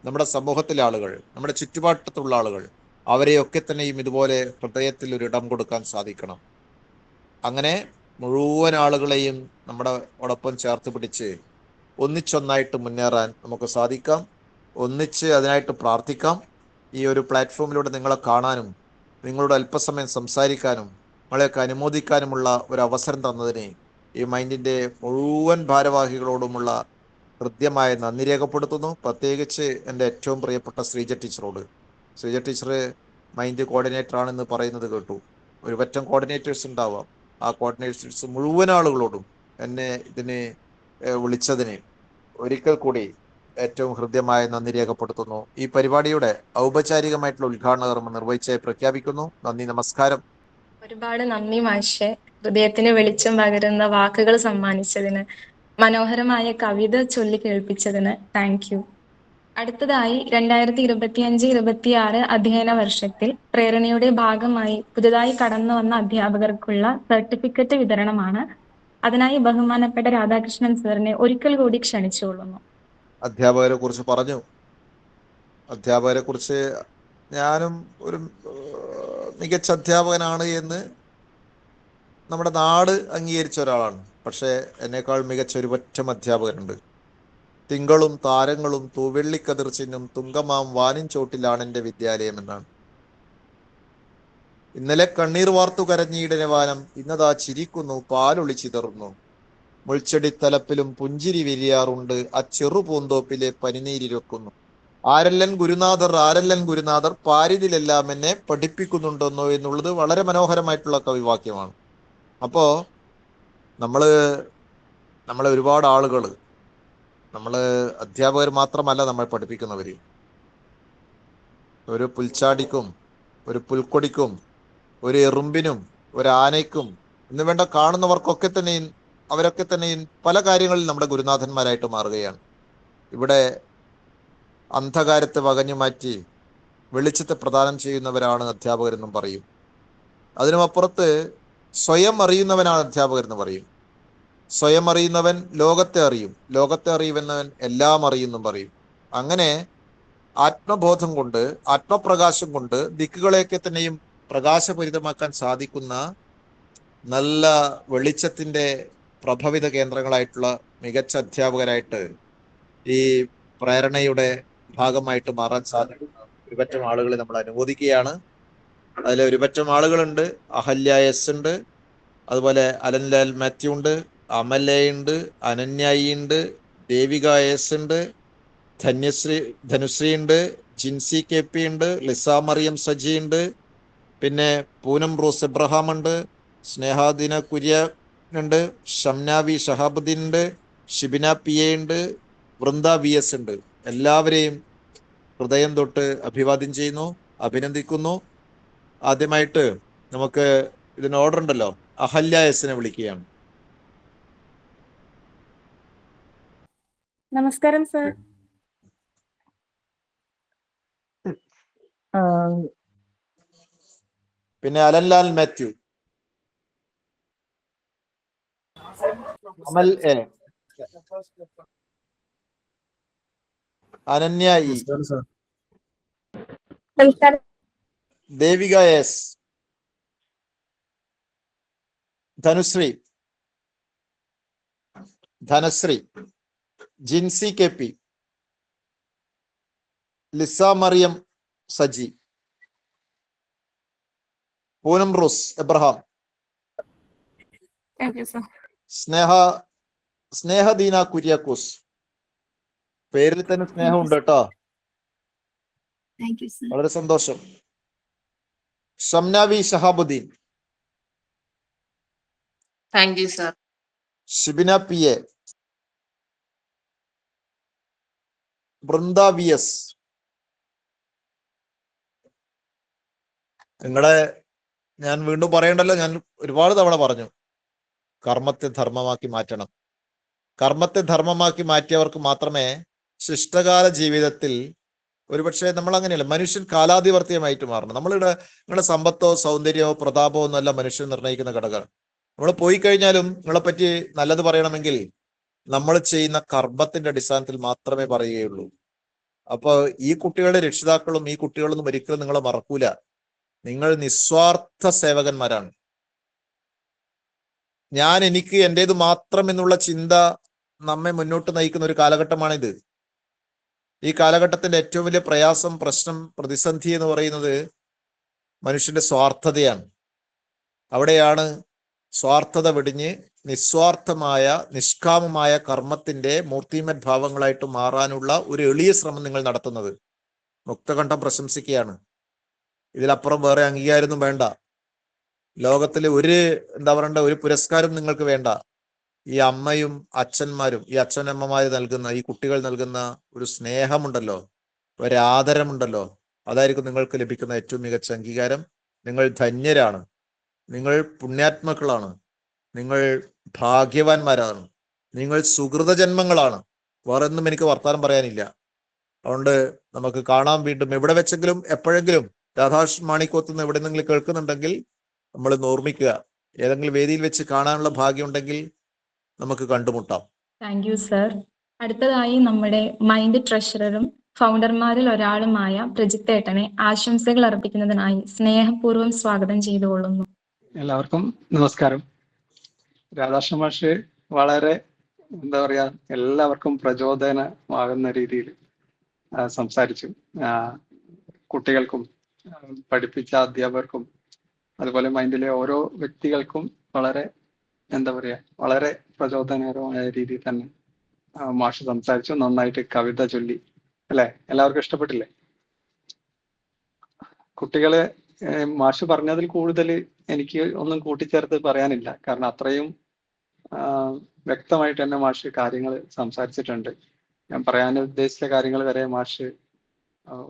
നമ്മുടെ സമൂഹത്തിലെ ആളുകൾ, നമ്മുടെ ചുറ്റുപാട്ടത്തുള്ള ആളുകൾ. അവരെയൊക്കെ തന്നെയും ഇതുപോലെ ഹൃദയത്തിൽ ഒരു ഇടം കൊടുക്കാൻ സാധിക്കണം. അങ്ങനെ മുഴുവൻ ആളുകളെയും നമ്മുടെ ഒടൊപ്പം ചേർത്ത് പിടിച്ച് ഒന്നിച്ചൊന്നായിട്ട് മുന്നേറാൻ നമുക്ക് സാധിക്കാം. ഒന്നിച്ച് അതിനായിട്ട് പ്രാർത്ഥിക്കാം. ഈ ഒരു പ്ലാറ്റ്ഫോമിലൂടെ നിങ്ങളെ കാണാനും നിങ്ങളോട് അല്പസമയം സംസാരിക്കാനും നിങ്ങളെയൊക്കെ അനുമോദിക്കാനുമുള്ള ഒരു അവസരം തന്നതിന് ഈ മൈൻഡിൻ്റെ മുഴുവൻ ഭാരവാഹികളോടുമുള്ള ഹൃദ്യമായ നന്ദി രേഖപ്പെടുത്തുന്നു. പ്രത്യേകിച്ച് എൻ്റെ ഏറ്റവും പ്രിയപ്പെട്ട ശ്രീജ ടീച്ചറോട്. ശ്രീജ ടീച്ചർ മൈൻഡ് കോർഡിനേറ്റർ ആണെന്ന് പറയുന്നത് കേട്ടു. ഒരു പറ്റം കോർഡിനേറ്റേഴ്സ് ഉണ്ടാവാം. ആ കോർഡിനേറ്റേഴ്സ് മുഴുവൻ ആളുകളോടും എന്നെ ഇതിന് വിളിച്ചതിന് ഒരിക്കൽ കൂടി ഏറ്റവും ഹൃദ്യമായ നന്ദി രേഖപ്പെടുത്തുന്നു. ഈ പരിപാടിയുടെ ഔപചാരികമായിട്ടുള്ള ഉദ്ഘാടന കർമ്മം നിർവഹിച്ചായി പ്രഖ്യാപിക്കുന്നു. നന്ദി, നമസ്കാരം. ഒരുപാട് നന്ദി മാഷെ, ഹൃദയത്തിന് വെളിച്ചം പകരുന്ന വാക്കുകൾ സമ്മാനിച്ചതിന്, മനോഹരമായ കവിത ചൊല്ലി കേൾപ്പിച്ചതിന് താങ്ക് യു. അടുത്തതായി 2025-26 അധ്യയന വർഷത്തിൽ പ്രേരണയുടെ ഭാഗമായി പുതുതായി കടന്നു വന്ന അധ്യാപകർക്കുള്ള സർട്ടിഫിക്കറ്റ് വിതരണമാണ്. അതിനായി ബഹുമാനപ്പെട്ട രാധാകൃഷ്ണൻ സാറിനെ ഒരിക്കൽ കൂടി ക്ഷണിച്ചുകൊള്ളുന്നു. അധ്യാപകരെ കുറിച്ച് പറഞ്ഞു. അധ്യാപകരെ കുറിച്ച് ഞാനും ഒരു മികച്ച അധ്യാപകനാണ് എന്ന് നമ്മുടെ നാട് അംഗീകരിച്ച ഒരാളാണ്. പക്ഷേ എന്നേക്കാൾ മികച്ച ഒരു പറ്റം അധ്യാപകരുണ്ട്. തിങ്കളും താരങ്ങളും തൂവെള്ളിക്കതിർ ചിഹ്നം തുങ്കമാം വാനിൻ ചോട്ടിലാണ് എൻ്റെ വിദ്യാലയം എന്നാണ്. ഇന്നലെ കണ്ണീർ വാർത്തു കരഞ്ഞീടനെ വാനം, ഇന്നതാ ചിരിക്കുന്നു പാലൊളിച്ചിതറുന്നു. മുൾച്ചെടി തലപ്പിലും പുഞ്ചിരി വിരിയാറുണ്ട്, ആ ചെറു പൂന്തോപ്പിലെ പനിനീരിരക്കുന്നു. ആരല്ലൻ ഗുരുനാഥർ പാരിതിലെല്ലാം എന്നെ പഠിപ്പിക്കുന്നുണ്ടെന്നോ എന്നുള്ളത് വളരെ മനോഹരമായിട്ടുള്ള കവിവാക്യമാണ്. അപ്പോ നമ്മളെ ഒരുപാട് ആളുകൾ, അധ്യാപകർ മാത്രമല്ല നമ്മൾ പഠിപ്പിക്കുന്നവര്. ഒരു പുൽച്ചാടിക്കും ഒരു പുൽക്കൊടിക്കും ഒരു എറുമ്പിനും ഒരു ആനയ്ക്കും എന്ന് വേണ്ട അവരൊക്കെ തന്നെയും പല കാര്യങ്ങളിൽ നമ്മുടെ ഗുരുനാഥന്മാരായിട്ട് മാറുകയാണ്. ഇവിടെ അന്ധകാരത്തെ വകഞ്ഞു മാറ്റി വെളിച്ചത്തെ പ്രദാനം ചെയ്യുന്നവരാണ് അധ്യാപകരെന്നും പറയും. അതിനുമപ്പുറത്ത് സ്വയം അറിയുന്നവനാണ് അധ്യാപകരെന്ന് പറയും. സ്വയം അറിയുന്നവൻ ലോകത്തെ അറിയും, ലോകത്തെ അറിയുന്നവൻ എല്ലാം അറിയുന്നും പറയും. അങ്ങനെ ആത്മബോധം കൊണ്ട്, ആത്മപ്രകാശം കൊണ്ട് ദിക്കുകളെയൊക്കെ തന്നെയും പ്രകാശപൂരിതമാക്കാൻ സാധിക്കുന്ന നല്ല വെളിച്ചത്തിന്റെ പ്രഭവിത കേന്ദ്രങ്ങളായിട്ടുള്ള മികച്ച അധ്യാപകരായിട്ട് ഈ പ്രേരണയുടെ ഭാഗമായിട്ട് മാറാൻ സാധിക്കുന്ന ഒരുപറ്റം ആളുകളെ നമ്മൾ അനുമോദിക്കുകയാണ്. അതിൽ ഒരുപറ്റം ആളുകളുണ്ട്. അഹല്യ എസ് ഉണ്ട്, അതുപോലെ അലൻലാൽ മാത്യു ഉണ്ട്, അമല ഉണ്ട്, അനന്യായി ഉണ്ട്, ദേവിക എസ് ഉണ്ട്, ധനുശ്രീ ഉണ്ട്, ജിൻസി കെ പി ഉണ്ട്, ലിസ മറിയം സജി ഉണ്ട്, പിന്നെ പൂനം റോസ് എബ്രഹാം ഉണ്ട്, സ്നേഹാദിന കുര്യൻ ഉണ്ട്, ഷംന വി ഷഹാബുദ്ദീൻ ഉണ്ട്, ഷിബിന പി എ ഉണ്ട്, വൃന്ദ വി എസ് ഉണ്ട്. എല്ലാവരെയും ഹൃദയം തൊട്ട് അഭിവാദ്യം ചെയ്യുന്നു, അഭിനന്ദിക്കുന്നു. ആദ്യമായിട്ട് നമുക്ക് ഇതിന് ഓർഡർ ഉണ്ടല്ലോ, അഹല്യ എസിനെ വിളിക്കുകയാണ്. നമസ്കാരം സർ. പിന്നെ Alanlal Mathew, Amal A, Ananya E, Devika S, Dhanasree, Jincy K P, Lisa Mariyam Saji, Poonam Rose Abraham, Snehadeena Kuriakose. പേരിൽ തന്നെ സ്നേഹമുണ്ട് കേട്ടോ, വളരെ സന്തോഷം. Shamna V Shahabuddin, thank you sir. Shibina P A, Vrinda V S. ഞാൻ വീണ്ടും പറയണ്ടല്ലോ, ഞാൻ ഒരുപാട് തവണ പറഞ്ഞു, കർമ്മത്തെ ധർമ്മമാക്കി മാറ്റണം. കർമ്മത്തെ ധർമ്മമാക്കി മാറ്റിയവർക്ക് മാത്രമേ ശിഷ്ടകാല ജീവിതത്തിൽ, ഒരുപക്ഷെ നമ്മൾ അങ്ങനെയല്ല, മനുഷ്യൻ കാലാധിവർത്തിയമായിട്ട് മാറണം. നിങ്ങളുടെ സമ്പത്തോ സൗന്ദര്യമോ പ്രതാപമോ ഒന്നുമല്ല മനുഷ്യൻ നിർണ്ണയിക്കുന്ന ഘടകമാണ്. നമ്മൾ പോയി കഴിഞ്ഞാലും നിങ്ങളെ പറ്റി നല്ലത് പറയണമെങ്കിൽ നമ്മൾ ചെയ്യുന്ന കർമ്മത്തിന്റെ അടിസ്ഥാനത്തിൽ മാത്രമേ പറയുകയുള്ളൂ. അപ്പൊ ഈ കുട്ടികളുടെ രക്ഷിതാക്കളും ഈ കുട്ടികളൊന്നും ഒരിക്കലും നിങ്ങളെ മറക്കൂല. നിങ്ങൾ നിസ്വാർത്ഥ സേവകന്മാരാണ്. എനിക്ക് എന്റേത് മാത്രം എന്നുള്ള ചിന്ത നമ്മെ മുന്നോട്ട് നയിക്കുന്ന ഒരു കാലഘട്ടമാണിത്. ഈ കാലഘട്ടത്തിന്റെ ഏറ്റവും വലിയ പ്രയാസം, പ്രശ്നം, പ്രതിസന്ധി എന്ന് പറയുന്നത് മനുഷ്യന്റെ സ്വാർത്ഥതയാണ്. അവിടെയാണ് സ്വാർത്ഥത വെടിഞ്ഞ് നിസ്വാർത്ഥമായ നിഷ്കാമമായ കർമ്മത്തിന്റെ മൂർത്തിമത് ഭാവങ്ങളായിട്ട് മാറാനുള്ള ഒരു എളിയ ശ്രമം നിങ്ങൾ നടത്തുന്നത് മുക്തകണ്ഠം പ്രശംസിക്കുകയാണ്. ഇതിലപ്പുറം വേറെ അംഗീകാരമൊന്നും വേണ്ട. ലോകത്തിലെ ഒരു പുരസ്കാരം നിങ്ങൾക്ക് വേണ്ട. ഈ അമ്മയും അച്ഛന്മാരും, ഈ അച്ഛനമ്മമാര് നൽകുന്ന, ഈ കുട്ടികൾ നൽകുന്ന ഒരു സ്നേഹമുണ്ടല്ലോ, ഒരാദരമുണ്ടല്ലോ, അതായിരിക്കും നിങ്ങൾക്ക് ലഭിക്കുന്ന ഏറ്റവും മികച്ച അംഗീകാരം. നിങ്ങൾ ധന്യരാണ്, നിങ്ങൾ പുണ്യാത്മക്കളാണ്, നിങ്ങൾ ഭാഗ്യവാന്മാരാണ്, നിങ്ങൾ സുഹൃത ജന്മങ്ങളാണ്. വേറൊന്നും എനിക്ക് വർത്താനം പറയാനില്ല. അതുകൊണ്ട് നമുക്ക് കാണാം വീണ്ടും എവിടെ വെച്ചെങ്കിലും എപ്പോഴെങ്കിലും. രാധാകൃഷ്ണൻ മാണിക്കോത്തുനിന്ന് എവിടെന്നെങ്കിലും കേൾക്കുന്നുണ്ടെങ്കിൽ നമ്മൾ ഓർമ്മിക്കുക. ഏതെങ്കിലും വേദിയിൽ വെച്ച് കാണാനുള്ള ഭാഗ്യം ഉണ്ടെങ്കിൽ നമുക്ക് കണ്ടുമുട്ടാം. Thank you sir. അടുത്തതായി നമ്മുടെ മൈൻഡ് ട്രഷററും ഫൗണ്ടർമാരിൽ ഒരാളുമായ പ്രജിത്തേട്ടനെ ആശംസകൾ അർപ്പിക്കുന്നതിനായി സ്നേഹപൂർവ്വം സ്വാഗതം ചെയ്തുകൊള്ളുന്നു. എല്ലാവർക്കും നമസ്കാരം. രാധാകൃഷ്ണൻ മാഷ് വളരെ എല്ലാവർക്കും പ്രചോദനമാകുന്ന രീതിയിൽ സംസാരിച്ചു. കുട്ടികൾക്കും പഠിപ്പിച്ച അധ്യാപകർക്കും അതുപോലെ മൈൻഡിലെ ഓരോ വ്യക്തികൾക്കും വളരെ പ്രചോദനകരമായ രീതിയിൽ തന്നെ മാഷ് സംസാരിച്ചു. നന്നായിട്ട് കവിത ചൊല്ലി അല്ലെ? എല്ലാവർക്കും ഇഷ്ടപ്പെട്ടില്ലേ? കുട്ടികളെ മാഷ് പറഞ്ഞതിൽ കൂടുതൽ എനിക്ക് ഒന്നും കൂട്ടിച്ചേർത്ത് പറയാനില്ല. കാരണം അത്രയും വ്യക്തമായിട്ട് തന്നെ മാഷ് കാര്യങ്ങൾ സംസാരിച്ചിട്ടുണ്ട്. ഞാൻ പറയാൻ ഉദ്ദേശിച്ച കാര്യങ്ങൾ വരെ മാഷ്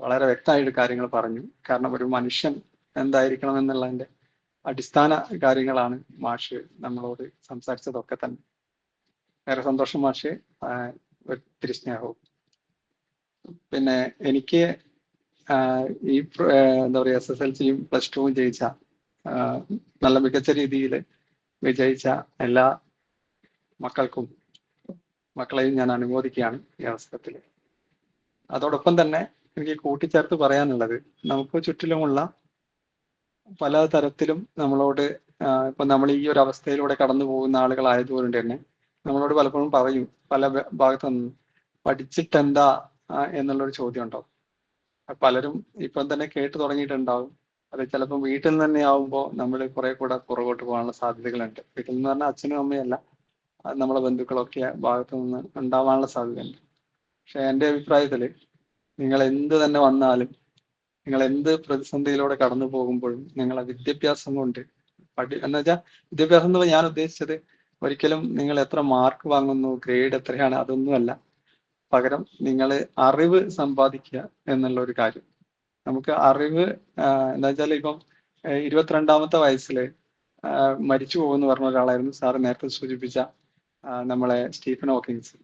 വളരെ വ്യക്തമായിട്ട് കാര്യങ്ങൾ പറഞ്ഞു. കാരണം ഒരു മനുഷ്യൻ എന്തായിരിക്കണം എന്നുള്ളതിന്റെ അടിസ്ഥാന കാര്യങ്ങളാണ് മാഷ് നമ്മളോട് സംസാരിച്ചതൊക്കെ തന്നെ. വേറെ സന്തോഷം മാഷ്, ഒത്തിരി സ്നേഹവും. പിന്നെ എനിക്ക് ഈ എന്താ പറയുക SSLCയും +2വും ജയിച്ച നല്ല മികച്ച രീതിയിൽ വിജയിച്ച എല്ലാ മക്കളെയും ഞാൻ അനുമോദിക്കുകയാണ് ഈ അവസരത്തിൽ. അതോടൊപ്പം തന്നെ എനിക്ക് കൂട്ടിച്ചേർത്ത് പറയാനുള്ളത്, നമുക്ക് ചുറ്റിലുമുള്ള പല തരത്തിലും നമ്മളോട് ഇപ്പൊ നമ്മൾ ഈ ഒരു അവസ്ഥയിലൂടെ കടന്നു പോകുന്ന ആളുകളായതുകൊണ്ട് തന്നെ നമ്മളോട് പലപ്പോഴും പറയും, പല ഭാഗത്തു നിന്നും പഠിച്ചിട്ടെന്താ എന്നുള്ളൊരു ചോദ്യം ഉണ്ടാവും. പലരും ഇപ്പം തന്നെ കേട്ടു തുടങ്ങിയിട്ടുണ്ടാവും. അത് ചിലപ്പോൾ വീട്ടിൽ നിന്ന് തന്നെ ആവുമ്പോൾ നമ്മൾ കുറെ കൂടെ പുറകോട്ട് പോകാനുള്ള സാധ്യതകളുണ്ട്. വീട്ടിൽ നിന്ന് പറഞ്ഞാൽ അച്ഛനും അമ്മയല്ല, നമ്മളെ ബന്ധുക്കളൊക്കെ ഭാഗത്തു നിന്ന് ഉണ്ടാവാനുള്ള സാധ്യതയുണ്ട്. പക്ഷെ എൻ്റെ അഭിപ്രായത്തിൽ നിങ്ങൾ എന്ത് തന്നെ വന്നാലും, നിങ്ങൾ എന്ത് പ്രതിസന്ധിയിലൂടെ കടന്നു പോകുമ്പോഴും നിങ്ങളെ വിദ്യാഭ്യാസം കൊണ്ട് എന്ന് വെച്ചാൽ വിദ്യാഭ്യാസം എന്ന് ഞാൻ ഉദ്ദേശിച്ചത് ഒരിക്കലും നിങ്ങൾ എത്ര മാർക്ക് വാങ്ങുന്നു, ഗ്രേഡ് എത്രയാണ്, അതൊന്നുമല്ല. പകരം നിങ്ങൾ അറിവ് സമ്പാദിക്കുക എന്നുള്ള ഒരു കാര്യം. നമുക്ക് അറിവ് എന്താ വെച്ചാൽ ഇപ്പം 22ാമത്തെ വയസ്സിൽ മരിച്ചു പോകുമെന്ന് പറഞ്ഞ ഒരാളായിരുന്നു സാറ് നേരത്തെ സൂചിപ്പിച്ച നമ്മളെ സ്റ്റീഫൻ ഹോക്കിൻസ്.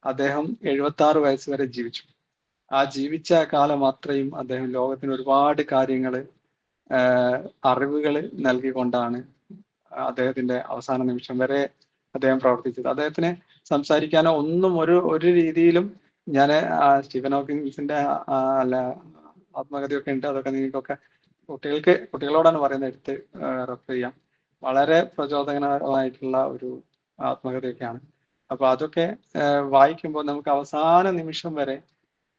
അദ്ദേഹം 76 വയസ്സ് വരെ ജീവിച്ചു. ആ ജീവിച്ച കാലം അത്രയും അദ്ദേഹം ലോകത്തിന് ഒരുപാട് കാര്യങ്ങൾ, അറിവുകൾ നൽകിക്കൊണ്ടാണ് അദ്ദേഹത്തിന്റെ അവസാന നിമിഷം വരെ അദ്ദേഹം പ്രവർത്തിച്ചത്. അദ്ദേഹത്തിന് സംസാരിക്കാനോ ഒന്നും ഒരു രീതിയിലും ഞാൻ സ്റ്റീഫൻ ഹോക്കിൻസിന്റെ അല്ല ആത്മകഥയൊക്കെ ഉണ്ട്, അതൊക്കെ നിങ്ങൾക്കൊക്കെ കുട്ടികളോടാണ് പറയുന്നത്, എടുത്ത് റെഫർ ചെയ്യാം. വളരെ പ്രചോദനകരമായിട്ടുള്ള ഒരു ആത്മകഥയൊക്കെയാണ്. അപ്പൊ അതൊക്കെ വായിക്കുമ്പോൾ നമുക്ക് അവസാന നിമിഷം വരെ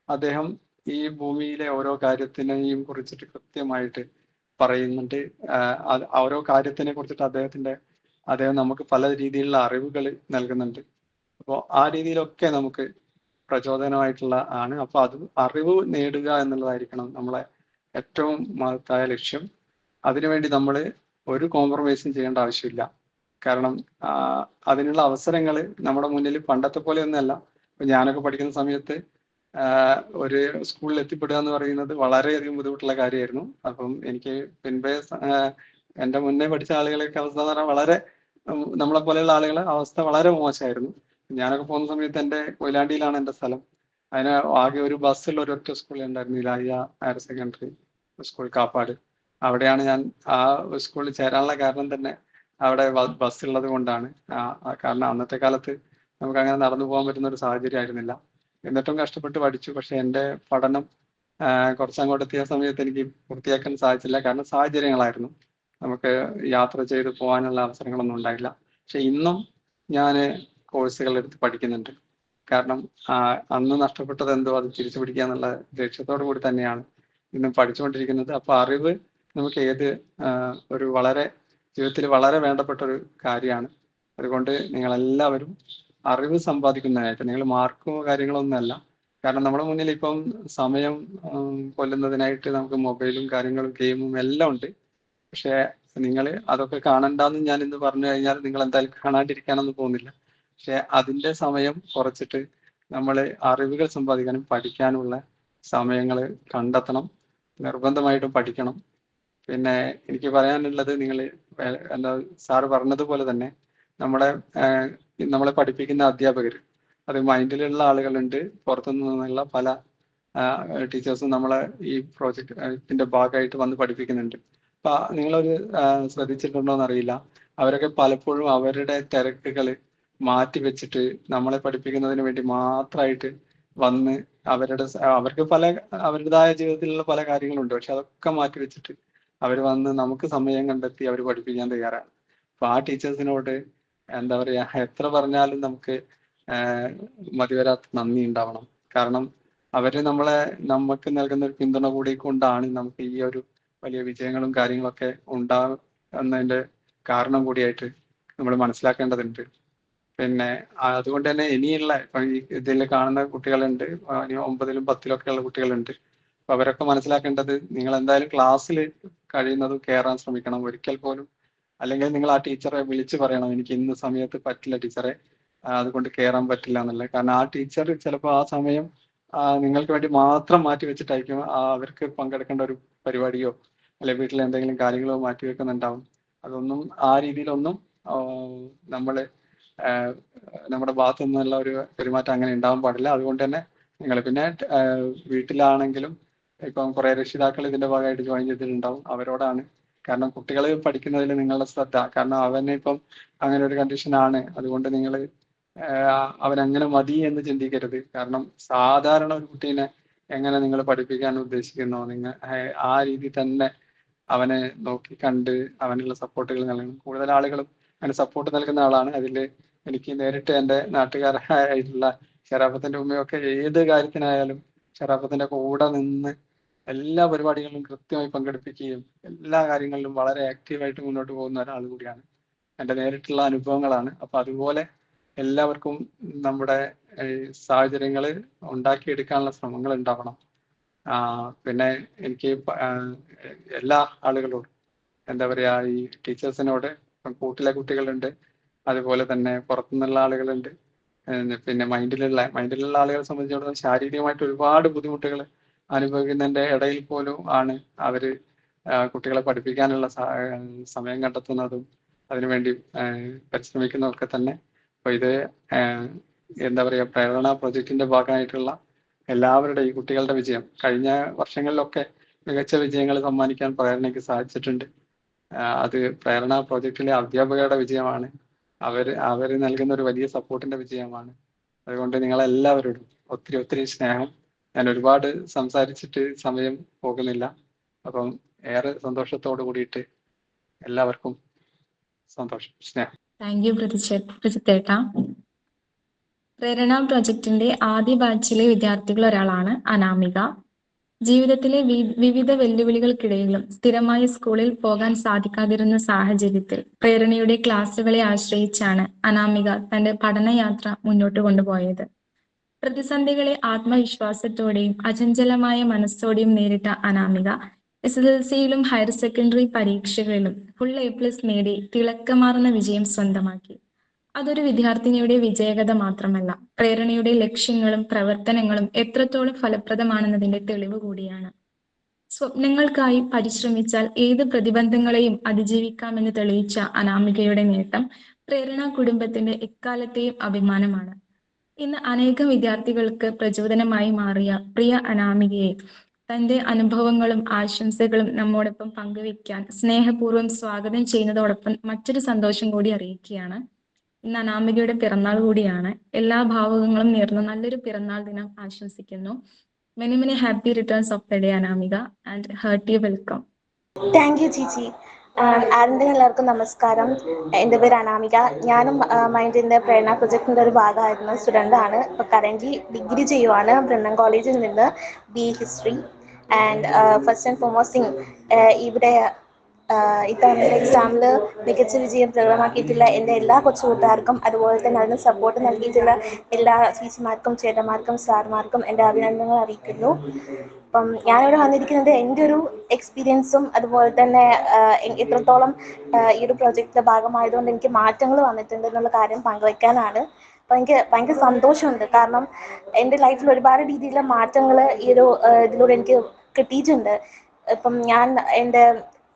അദ്ദേഹം ഈ ഭൂമിയിലെ ഓരോ കാര്യത്തിനെയും കുറിച്ചിട്ട് കൃത്യമായിട്ട് പറയുന്നുണ്ട്. ഓരോ കാര്യത്തിനെ കുറിച്ചിട്ട് അദ്ദേഹം നമുക്ക് പല രീതിയിലുള്ള അറിവുകൾ നൽകുന്നുണ്ട്. അപ്പോൾ ആ രീതിയിലൊക്കെ നമുക്ക് പ്രചോദനമായിട്ടുള്ള ആണ്. അപ്പൊ അത് അറിവ് നേടുക എന്നുള്ളതായിരിക്കണം നമ്മളെ ഏറ്റവും മഹത്തായ ലക്ഷ്യം. അതിനുവേണ്ടി നമ്മൾ ഒരു കോംപ്രമൈസും ചെയ്യേണ്ട ആവശ്യമില്ല. കാരണം അതിനുള്ള അവസരങ്ങൾ നമ്മുടെ മുന്നിൽ പണ്ടത്തെ പോലെയൊന്നുമല്ല. ഇപ്പൊ ഞാനൊക്കെ പഠിക്കുന്ന സമയത്ത് ഒരു സ്കൂളിൽ എത്തിപ്പെടുക എന്ന് പറയുന്നത് വളരെയധികം ബുദ്ധിമുട്ടുള്ള കാര്യമായിരുന്നു. അപ്പം എനിക്ക് പിൻപേ എൻ്റെ മുന്നേ പഠിച്ച ആളുകളൊക്കെ അവസ്ഥ എന്ന് പറഞ്ഞാൽ വളരെ, നമ്മളെ പോലെയുള്ള ആളുകളെ അവസ്ഥ വളരെ മോശമായിരുന്നു. ഞാനൊക്കെ പോകുന്ന സമയത്ത് എൻ്റെ കൊയിലാണ്ടിയിലാണ് എൻ്റെ സ്ഥലം. അതിന് ആകെ ഒരു ബസ്സുള്ള ഒരൊറ്റ സ്കൂൾ ഉണ്ടായിരുന്നു, Ilahia higher secondary school Kappad. അവിടെയാണ് ഞാൻ ആ സ്കൂളിൽ ചേരാനുള്ള കാരണം തന്നെ അവിടെ ബസ് ഉള്ളത് കൊണ്ടാണ്. കാരണം അന്നത്തെ കാലത്ത് നമുക്ക് അങ്ങനെ നടന്നു പോകാൻ പറ്റുന്ന ഒരു സാഹചര്യം ആയിരുന്നില്ല. എന്നിട്ടും കഷ്ടപ്പെട്ട് പഠിച്ചു. പക്ഷെ എൻ്റെ പഠനം കുറച്ചങ്ങോട്ട് എത്തിയ സമയത്ത് എനിക്ക് പൂർത്തിയാക്കാൻ സാധിച്ചില്ല. കാരണം സാഹചര്യങ്ങളായിരുന്നു, നമുക്ക് യാത്ര ചെയ്ത് പോകാനുള്ള അവസരങ്ങളൊന്നും ഉണ്ടായില്ല. പക്ഷെ ഇന്നും ഞാൻ കോഴ്സുകൾ എടുത്ത് പഠിക്കുന്നുണ്ട്. കാരണം അന്ന് നഷ്ടപ്പെട്ടത് എന്തോ അത് തിരിച്ചു പിടിക്കുക എന്നുള്ള ലക്ഷ്യത്തോടു കൂടി തന്നെയാണ് ഇന്നും പഠിച്ചുകൊണ്ടിരിക്കുന്നത്. അപ്പൊ അറിവ് നമുക്ക് ഒരു ജീവിതത്തിൽ വളരെ വേണ്ടപ്പെട്ട ഒരു കാര്യമാണ്. അതുകൊണ്ട് നിങ്ങളെല്ലാവരും അറിവ് സമ്പാദിക്കുന്നതിനായിട്ട്, നിങ്ങൾ മാർക്കോ കാര്യങ്ങളൊന്നുമല്ല. കാരണം നമ്മുടെ മുന്നിൽ ഇപ്പം സമയം കൊല്ലുന്നതിനായിട്ട് നമുക്ക് മൊബൈലും കാര്യങ്ങളും ഗെയിമും എല്ലാം ഉണ്ട്. പക്ഷെ നിങ്ങൾ അതൊക്കെ കാണണ്ടെന്ന് ഞാൻ ഇന്ന് പറഞ്ഞു കഴിഞ്ഞാൽ നിങ്ങൾ എന്തായാലും കാണാണ്ടിരിക്കാനൊന്നും പോകുന്നില്ല. പക്ഷെ അതിന്റെ സമയം കുറച്ചിട്ട് നമ്മൾ അറിവുകൾ സമ്പാദിക്കാനും പഠിക്കാനുള്ള സമയങ്ങൾ കണ്ടെത്തണം. നിർബന്ധമായിട്ടും പഠിക്കണം. പിന്നെ എനിക്ക് പറയാനുള്ളത്, നിങ്ങൾ എന്താ സാറ് പറഞ്ഞതുപോലെ തന്നെ നമ്മളെ പഠിപ്പിക്കുന്ന അധ്യാപകർ, അത് മൈൻഡിലുള്ള ആളുകളുണ്ട്, പുറത്തു നിന്നുള്ള പല ടീച്ചേഴ്സും നമ്മളെ ഈ പ്രോജക്റ്റിന്റെ ഭാഗമായിട്ട് വന്ന് പഠിപ്പിക്കുന്നുണ്ട്. അപ്പൊ നിങ്ങളൊരു ശ്രദ്ധിച്ചിട്ടുണ്ടോ എന്നറിയില്ല, അവരൊക്കെ പലപ്പോഴും അവരുടെ തിരക്കുകൾ മാറ്റി വെച്ചിട്ട് നമ്മളെ പഠിപ്പിക്കുന്നതിന് വേണ്ടി മാത്രമായിട്ട് വന്ന് അവർക്ക് അവരുടേതായ ജീവിതത്തിലുള്ള പല കാര്യങ്ങളുണ്ട്. പക്ഷെ അതൊക്കെ മാറ്റി വെച്ചിട്ട് അവർ വന്ന് നമുക്ക് സമയം കണ്ടെത്തി അവർ പഠിപ്പിക്കാൻ തയ്യാറാണ്. അപ്പൊ ആ ടീച്ചേഴ്സിനോട് എന്താ പറയാ, എത്ര പറഞ്ഞാലും നമുക്ക് മതിവരാത്ത നന്ദി ഉണ്ടാവണം. കാരണം അവര് നമുക്ക് നൽകുന്ന ഒരു പിന്തുണ കൂടി കൊണ്ടാണ് നമുക്ക് ഈ ഒരു വലിയ വിജയങ്ങളും കാര്യങ്ങളൊക്കെ ഉണ്ടാകുന്നതിന്റെ കാരണം കൂടിയായിട്ട് നമ്മൾ മനസ്സിലാക്കേണ്ടതുണ്ട്. പിന്നെ അതുകൊണ്ട് തന്നെ ഇനിയുള്ള ഇപ്പൊ ഈ ഇതിൽ കാണുന്ന കുട്ടികളുണ്ട്, ഇനി 9ലും 10ലും ഒക്കെ ഉള്ള കുട്ടികളുണ്ട്. അപ്പൊ അവരൊക്കെ മനസ്സിലാക്കേണ്ടത്, നിങ്ങൾ എന്തായാലും ക്ലാസ്സിൽ കഴിയുന്നതും കയറാൻ ശ്രമിക്കണം. ഒരിക്കൽ പോലും അല്ലെങ്കിൽ നിങ്ങൾ ആ ടീച്ചറെ വിളിച്ചു പറയണം, എനിക്ക് ഇന്ന സമയത്ത് പറ്റില്ല ടീച്ചറെ, അതുകൊണ്ട് കയറാൻ പറ്റില്ല എന്നുള്ളത്. കാരണം ആ ടീച്ചർ ചിലപ്പോൾ ആ സമയം നിങ്ങൾക്ക് വേണ്ടി മാത്രം മാറ്റി വെച്ചിട്ടായിരിക്കും അവർക്ക് പങ്കെടുക്കേണ്ട ഒരു പരിപാടിയോ അല്ലെങ്കിൽ വീട്ടിൽ എന്തെങ്കിലും കാര്യങ്ങളോ മാറ്റി വെക്കുന്നുണ്ടാവും. അതൊന്നും ആ രീതിയിലൊന്നും നമ്മൾ നമ്മുടെ ഭാഗത്തു നിന്നുള്ള ഒരു പെരുമാറ്റം അങ്ങനെ ഉണ്ടാവാൻ പാടില്ല. അതുകൊണ്ട് തന്നെ നിങ്ങൾ പിന്നെ വീട്ടിലാണെങ്കിലും ഇപ്പം കുറെ രക്ഷിതാക്കൾ ഇതിന്റെ ഭാഗമായിട്ട് ജോയിൻ ചെയ്തിട്ടുണ്ടാവും, അവരോടാണ്. കാരണം കുട്ടികൾ പഠിക്കുന്നതിൽ നിങ്ങളുടെ ശ്രദ്ധ, കാരണം അവന് ഇപ്പം അങ്ങനെ ഒരു കണ്ടീഷനാണ്, അതുകൊണ്ട് നിങ്ങൾ അവനങ്ങനെ മതി എന്ന് ചിന്തിക്കരുത്. കാരണം സാധാരണ ഒരു കുട്ടീനെ എങ്ങനെ നിങ്ങൾ പഠിപ്പിക്കാൻ ഉദ്ദേശിക്കുന്നോ നിങ്ങൾ ആ രീതി തന്നെ അവനെ നോക്കി കണ്ട് അവനുള്ള സപ്പോർട്ടുകൾ നൽകണം. കൂടുതൽ ആളുകളും അങ്ങനെ സപ്പോർട്ട് നൽകുന്ന ആളാണ്. അതിൽ എനിക്ക് നേരിട്ട് എൻ്റെ നാട്ടുകാരായിട്ടുള്ള ഷറാഫത്തിന്റെ ഉമ്മയൊക്കെ ഏത് കാര്യത്തിനായാലും ഷറാഫത്തിന്റെ കൂടെ നിന്ന് എല്ലാ പരിപാടികളിലും കൃത്യമായി പങ്കെടുപ്പിക്കുകയും എല്ലാ കാര്യങ്ങളിലും വളരെ ആക്റ്റീവായിട്ട് മുന്നോട്ട് പോകുന്ന ഒരാൾ കൂടിയാണ്. എൻ്റെ നേരിട്ടുള്ള അനുഭവങ്ങളാണ്. അപ്പൊ അതുപോലെ എല്ലാവർക്കും നമ്മുടെ സാഹചര്യങ്ങൾ ഉണ്ടാക്കിയെടുക്കാനുള്ള ശ്രമങ്ങൾ ഉണ്ടാവണം. പിന്നെ എനിക്ക് എല്ലാ ആളുകളോടും എന്താ പറയാ, ഈ ടീച്ചേഴ്സിനോട്, കൂട്ടിലെ കുട്ടികളുണ്ട്, അതുപോലെ തന്നെ പുറത്തുനിന്നുള്ള ആളുകളുണ്ട്, പിന്നെ മൈൻഡിലുള്ള ആളുകളെ സംബന്ധിച്ചിടത്തോളം ശാരീരികമായിട്ട് ഒരുപാട് ബുദ്ധിമുട്ടുകൾ അനുഭവിക്കുന്നതിന്റെ ഇടയിൽ പോലും ആണ് അവര് കുട്ടികളെ പഠിപ്പിക്കാനുള്ള സമയം കണ്ടെത്തുന്നതും അതിനുവേണ്ടി പരിശ്രമിക്കുന്നതൊക്കെ തന്നെ. അപ്പൊ ഇത് എന്താ പറയാ, പ്രേരണ പ്രൊജക്ടിന്റെ ഭാഗമായിട്ടുള്ള എല്ലാവരുടെയും, ഈ കുട്ടികളുടെ വിജയം കഴിഞ്ഞ വർഷങ്ങളിലൊക്കെ മികച്ച വിജയങ്ങൾ സമ്മാനിക്കാൻ പ്രേരണയ്ക്ക് സാധിച്ചിട്ടുണ്ട്. അത് പ്രേരണ പ്രോജക്റ്റിലെ അധ്യാപകരുടെ വിജയമാണ്. അവര് നൽകുന്ന ഒരു വലിയ സപ്പോർട്ടിന്റെ വിജയമാണ്. അതുകൊണ്ട് നിങ്ങളെല്ലാവരോടും ഒത്തിരി ഒത്തിരി സ്നേഹം. ഞാൻ ഒരുപാട് സംസാരിച്ചിട്ട് സമയം പോകുന്നില്ല. അപ്പം ഏറെ സന്തോഷത്തോട് കൂടിയിട്ട് എല്ലാവർക്കും സന്തോഷം, സ്നേഹം. താങ്ക് യു പ്രജിത്തേട്ട. പ്രേരണ പ്രൊജക്ടിന്റെ ആദ്യ ബാച്ചിലെ വിദ്യാർത്ഥികൾ ഒരാളാണ് അനാമിക. ജീവിതത്തിലെ വിവിധ വെല്ലുവിളികൾക്കിടയിലും സ്ഥിരമായി സ്കൂളിൽ പോകാൻ സാധിക്കാതിരുന്ന സാഹചര്യത്തിൽ പ്രേരണയുടെ ക്ലാസുകളെ ആശ്രയിച്ചാണ് അനാമിക തന്റെ പഠനയാത്ര മുന്നോട്ട് കൊണ്ടുപോയത്. പ്രതിസന്ധികളെ ആത്മവിശ്വാസത്തോടെയും അചഞ്ചലമായ മനസ്സോടെയും നേരിട്ട അനാമിക SSLCയിലും ഹയർ സെക്കൻഡറി പരീക്ഷകളിലും ഫുൾ A+ നേടി തിളക്കമാർന്ന വിജയം സ്വന്തമാക്കി. അതൊരു വിദ്യാർത്ഥിനിയുടെ വിജയകഥ മാത്രമല്ല, പ്രേരണയുടെ ലക്ഷ്യങ്ങളും പ്രവർത്തനങ്ങളും എത്രത്തോളം ഫലപ്രദമാണെന്നതിന്റെ തെളിവ് കൂടിയാണ്. സ്വപ്നങ്ങൾക്കായി പരിശ്രമിച്ചാൽ ഏത് പ്രതിബന്ധങ്ങളെയും അതിജീവിക്കാമെന്ന് തെളിയിച്ച അനാമികയുടെ നേട്ടം പ്രേരണ കുടുംബത്തിന്റെ എക്കാലത്തെയും അഭിമാനമാണ്. ഇന്ന് അനേകം വിദ്യാർത്ഥികൾക്ക് പ്രചോദനമായി മാറിയ പ്രിയ അനാമികയെ തന്റെ അനുഭവങ്ങളും ആശംസകളും നമ്മോടൊപ്പം പങ്കുവയ്ക്കാൻ സ്നേഹപൂർവ്വം സ്വാഗതം ചെയ്യുന്നതോടൊപ്പം മറ്റൊരു സന്തോഷം കൂടി അറിയിക്കുകയാണ്. ഇന്ന് അനാമികയുടെ പിറന്നാൾ കൂടിയാണ്. എല്ലാ ഭാവുകങ്ങളും നേർന്ന് നല്ലൊരു പിറന്നാൾ ദിനം ആശംസിക്കുന്നു. Many many happy returns of the day Anamika and hearty welcome. Thank you ചേച്ചി. ആദ്യം എല്ലാവർക്കും നമസ്കാരം. എൻ്റെ പേര് അനാമിക. ഞാനും മൈൻഡിൻ്റെ പ്രേരണ പ്രൊജക്ടിൻ്റെ ഒരു ഭാഗമായിരുന്ന സ്റ്റുഡൻ്റ് ആണ്. ഇപ്പോൾ കറൻ്റ് ഡിഗ്രി ചെയ്യുവാണ് ബ്രണ്ണൻ കോളേജിൽ നിന്ന് BA history. And first and foremost thing, ഇവിടെ ഇത്തവണത്തെ എക്സാമിൽ മികച്ച വിജയം പ്രകടമാക്കിയിട്ടുള്ള എൻ്റെ എല്ലാ കൊച്ചു കൂട്ടുകാർക്കും, അതുപോലെ തന്നെ അതിന് സപ്പോർട്ട് നൽകിയിട്ടുള്ള എല്ലാ ചേച്ചിമാർക്കും ചേട്ടന്മാർക്കും സാർമാർക്കും എൻ്റെ അഭിനന്ദനങ്ങൾ അറിയിക്കുന്നു. അപ്പം ഞാനിവിടെ വന്നിരിക്കുന്നത് എൻ്റെ ഒരു എക്സ്പീരിയൻസും അതുപോലെ തന്നെ എത്രത്തോളം ഈ ഒരു പ്രോജക്റ്റിൻ്റെ ഭാഗമായതുകൊണ്ട് എനിക്ക് മാറ്റങ്ങൾ വന്നിട്ടുണ്ട് എന്നുള്ള കാര്യം പങ്കുവയ്ക്കാനാണ്. അപ്പോൾ എനിക്ക് ഭയങ്കര സന്തോഷമുണ്ട്. കാരണം എൻ്റെ ലൈഫിൽ ഒരുപാട് രീതിയിലുള്ള മാറ്റങ്ങൾ ഈ ഒരു ഇതിലൂടെ എനിക്ക് കിട്ടിയിട്ടുണ്ട്. ഇപ്പം ഞാൻ എൻ്റെ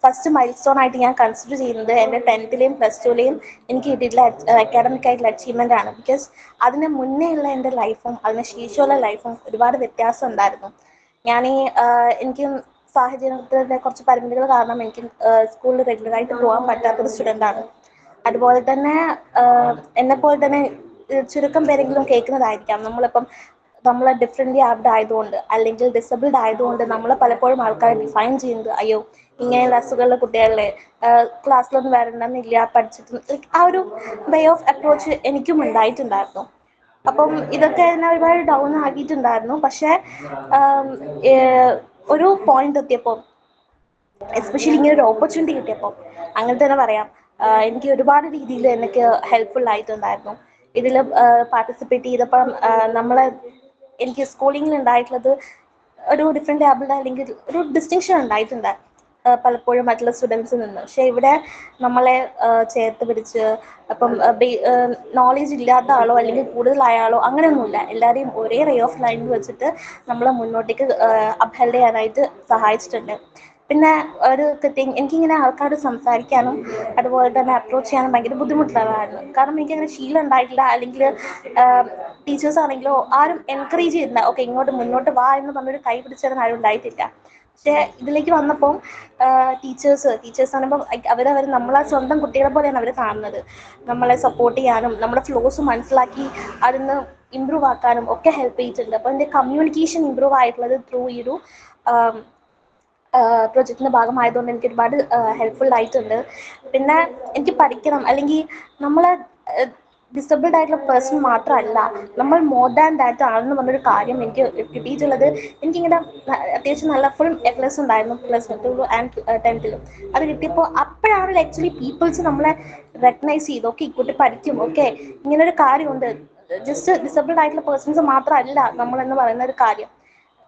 ഫസ്റ്റ് മൈൽ സ്റ്റോൺ ആയിട്ട് ഞാൻ കൺസിഡർ ചെയ്യുന്നത് എൻ്റെ 10th-ലെയും +2-ലെയും എനിക്ക് കിട്ടിയിട്ടുള്ള അക്കാഡമിക് ആയിട്ടുള്ള അച്ചീവ്മെൻ്റ് ആണ്. ബിക്കോസ് അതിന് മുന്നേ ഉള്ള എൻ്റെ ലൈഫും അതിന് ശേഷമുള്ള ലൈഫും ഒരുപാട് വ്യത്യാസം ഉണ്ടായിരുന്നു. എനിക്ക് സാഹചര്യത്തിൻ്റെ കുറച്ച് പരിമിതികൾ കാരണം എനിക്ക് സ്കൂളിൽ റെഗുലറായിട്ട് പോകാൻ പറ്റാത്തൊരു സ്റ്റുഡൻ്റാണ്. അതുപോലെ തന്നെ എന്നെപ്പോലെ തന്നെ ചുരുക്കം പേരെങ്കിലും കേൾക്കുന്നതായിരിക്കാം, നമ്മൾ ഡിഫറെൻ്റ്ലി ആബ്ഡ് ആയതുകൊണ്ട് അല്ലെങ്കിൽ ഡിസബിൾഡ് ആയതുകൊണ്ട് നമ്മൾ പലപ്പോഴും ആൾക്കാരെ ഡിഫൈൻ ചെയ്യുന്നത്, അയ്യോ ഇങ്ങനെയുള്ള അസുഖമുള്ള കുട്ടികളെ ക്ലാസ്സിലൊന്നും വരണമെന്നില്ല, പഠിച്ചിട്ട് ആ ഒരു വേ ഓഫ് അപ്രോച്ച് എനിക്കും ഉണ്ടായിട്ടുണ്ടായിരുന്നു. അപ്പം ഇതൊക്കെ എന്നെ ഒരുപാട് ഡൗൺ ആക്കിയിട്ടുണ്ടായിരുന്നു. പക്ഷേ ഒരു പോയിന്റ് എത്തിയപ്പോൾ, എസ്പെഷ്യലി ഇങ്ങനെ ഒരു ഓപ്പർച്യൂണിറ്റി കിട്ടിയപ്പോൾ, അങ്ങനെ തന്നെ പറയാം, എനിക്ക് ഒരുപാട് രീതിയിൽ എനിക്ക് ഹെൽപ്ഫുൾ ആയിട്ടുണ്ടായിരുന്നു. ഇതിൽ പാർട്ടിസിപ്പേറ്റ് ചെയ്തപ്പം നമ്മളെ എനിക്ക് സ്കൂളിങ്ങിൽ ഉണ്ടായിട്ടുള്ളത് ഒരു ഡിഫറെൻ്റ് ആബിൾഡ് അല്ലെങ്കിൽ ഒരു ഡിസ്റ്റിങ്ഷൻ ഉണ്ടായിട്ടുണ്ട് പലപ്പോഴും മറ്റുള്ള സ്റ്റുഡൻസിൽ നിന്ന്. പക്ഷെ ഇവിടെ നമ്മളെ ചേർത്ത് പിടിച്ച് അപ്പം നോളേജ് ഇല്ലാത്ത ആളോ അല്ലെങ്കിൽ കൂടുതലായാളോ അങ്ങനെയൊന്നുമില്ല. എല്ലാവരെയും ഒരേ റേ ഓഫ് ലൈനിൽ വെച്ചിട്ട് നമ്മളെ മുന്നോട്ടേക്ക് അപ്ഹെൽഡ് ചെയ്യാനായിട്ട് സഹായിച്ചിട്ടുണ്ട്. പിന്നെ ഒരു തിങ്, എനിക്കിങ്ങനെ ആൾക്കാരോട് സംസാരിക്കാനും അതുപോലെ തന്നെ അപ്രോച്ച് ചെയ്യാനും ഭയങ്കര ബുദ്ധിമുട്ടുള്ളതായിരുന്നു. കാരണം എനിക്കങ്ങനെ ശീലം ഉണ്ടായിട്ടില്ല. അല്ലെങ്കിൽ ടീച്ചേഴ്സ് ആണെങ്കിലോ ആരും എൻകറേജ് ചെയ്തില്ല, ഓക്കെ ഇങ്ങോട്ട് മുന്നോട്ട് വാ എന്ന് പറഞ്ഞൊരു കൈ പിടിച്ചതിന് ആരും ഉണ്ടായിട്ടില്ല. പക്ഷെ ഇതിലേക്ക് വന്നപ്പോൾ ടീച്ചേഴ്സ് ആകുമ്പോൾ അവർ നമ്മളെ സ്വന്തം കുട്ടികളെ പോലെയാണ് അവർ കാണുന്നത്. നമ്മളെ സപ്പോർട്ട് ചെയ്യാനും നമ്മുടെ ഫ്ലോസ് മനസ്സിലാക്കി അതിന്ന് ഇമ്പ്രൂവ് ആക്കാനും ഒക്കെ ഹെൽപ്പ് ചെയ്തിട്ടുണ്ട്. അപ്പോൾ എൻ്റെ കമ്മ്യൂണിക്കേഷൻ ഇമ്പ്രൂവ് ആയിട്ടുള്ളത് ത്രൂ ഈ ഒരു പ്രൊജക്റ്റിൻ്റെ ഭാഗമായതുകൊണ്ട് എനിക്ക് ഒരുപാട് ഹെൽപ്ഫുൾ ആയിട്ടുണ്ട്. പിന്നെ എനിക്ക് പഠിക്കണം, അല്ലെങ്കിൽ നമ്മൾ ഡിസബിൾഡ് ആയിട്ടുള്ള പേഴ്സൺ മാത്രമല്ല, നമ്മൾ മോർ ദാൻ ദാറ്റ് ആണെന്ന് പറഞ്ഞൊരു കാര്യം എനിക്ക് കിട്ടിയിട്ടുള്ളത്. എനിക്കിങ്ങനെ അത്യാവശ്യം നല്ല ഫുൾ എ+ ഉണ്ടായിരുന്നു +2 ആൻഡ് 10th. അത് കിട്ടിയപ്പോൾ അപ്പോഴാണ് ആക്ച്വലി പീപ്പിൾസ് നമ്മളെ റെക്കഗ്നൈസ് ചെയ്തു, ഓക്കെ ഈ കുട്ടി പഠിക്കും, ഓക്കെ ഇങ്ങനൊരു കാര്യമുണ്ട്, ജസ്റ്റ് ഡിസബിൾഡ് ആയിട്ടുള്ള പേഴ്സൺസ് മാത്രമല്ല നമ്മളെന്ന് പറയുന്ന ഒരു കാര്യം.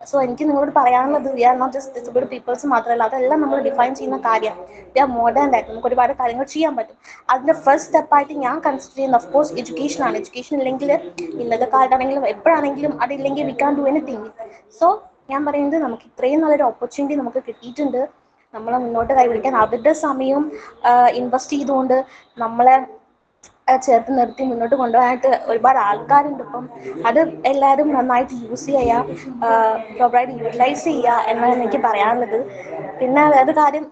സോ എനിക്ക് നിങ്ങളോട് പറയാനുള്ളത്, we are not just disabled peoples മാത്രമല്ല, അതെല്ലാം നമ്മൾ ഡിഫൈൻ ചെയ്യുന്ന കാര്യം. We are more than that. നമുക്ക് ഒരുപാട് കാര്യങ്ങൾ ചെയ്യാൻ പറ്റും. അതിൻ്റെ ഫസ്റ്റ് സ്റ്റെപ്പായിട്ട് ഞാൻ കൺസിഡർ ചെയ്യുന്ന ഓഫ്കോഴ്സ് എഡ്യൂക്കേഷനാണ്. എഡ്യൂക്കേഷൻ ഇല്ലെങ്കിൽ ഇന്നത്തെ കാലത്താണെങ്കിലും എപ്പോഴാണെങ്കിലും അതില്ലെങ്കിൽ we can do anything. So ഞാൻ പറയുന്നത്, നമുക്ക് ഇത്രയും നല്ലൊരു ഓപ്പർച്യൂണിറ്റി നമുക്ക് കിട്ടിയിട്ടുണ്ട്. നമ്മളെ മുന്നോട്ട് കൈപിടിക്കാൻ അവരുടെ സമയവും ഇൻവെസ്റ്റ് ചെയ്തുകൊണ്ട് നമ്മളെ ചേർത്ത് നിർത്തി മുന്നോട്ട് കൊണ്ടുപോകാനായിട്ട് ഒരുപാട് ആൾക്കാരുണ്ട് ഇപ്പം. അത് എല്ലാവരും നന്നായിട്ട് യൂസ് ചെയ്യുക, പ്രോപ്പറായിട്ട് യൂട്ടിലൈസ് ചെയ്യുക എന്നാണ് എനിക്ക് പറയാനുള്ളത്. പിന്നെ വേറൊരു കാര്യം,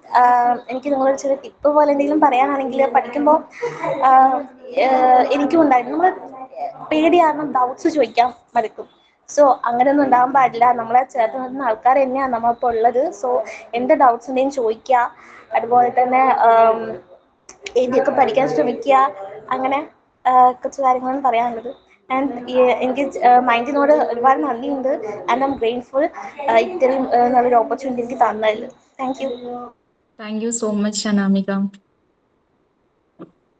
എനിക്ക് നിങ്ങളൊരു ചെറിയ ടിപ്പ് പോലെ എന്തെങ്കിലും പറയാനാണെങ്കിൽ, പഠിക്കുമ്പോൾ എനിക്കും ഉണ്ടായിരുന്നു, നമ്മൾ പേടി കാരണം ഡൗട്ട്സ് ചോദിക്കാൻ മടുക്കും. സോ അങ്ങനെയൊന്നും ഉണ്ടാകാൻ പാടില്ല. നമ്മളെ ചേർത്ത് നിർത്തുന്ന ആൾക്കാർ തന്നെയാണ് നമ്മളിപ്പോൾ ഉള്ളത്. സോ എന്ത് ഡൗട്ട്സ് ഉണ്ടെങ്കിലും ചോദിക്കുക. അതുപോലെ തന്നെ എഴുതിയൊക്കെ പഠിക്കാൻ ശ്രമിക്കുക. അങ്ങനെ കുറച്ച് കാര്യങ്ങളാണ് പറയാനുള്ളത്. ആൻഡ് എനിക്ക് മൈൻഡിനോട് ഒരുപാട് നന്ദിയുണ്ട്. ആൻഡ് ഐ എം ഗ്രേറ്റ്ഫുൾ ഇത്രയും നല്ലൊരു ഓപ്പർച്യൂണിറ്റി എനിക്ക് തന്നതിൽ. Thank you. Thank you so much Anamika.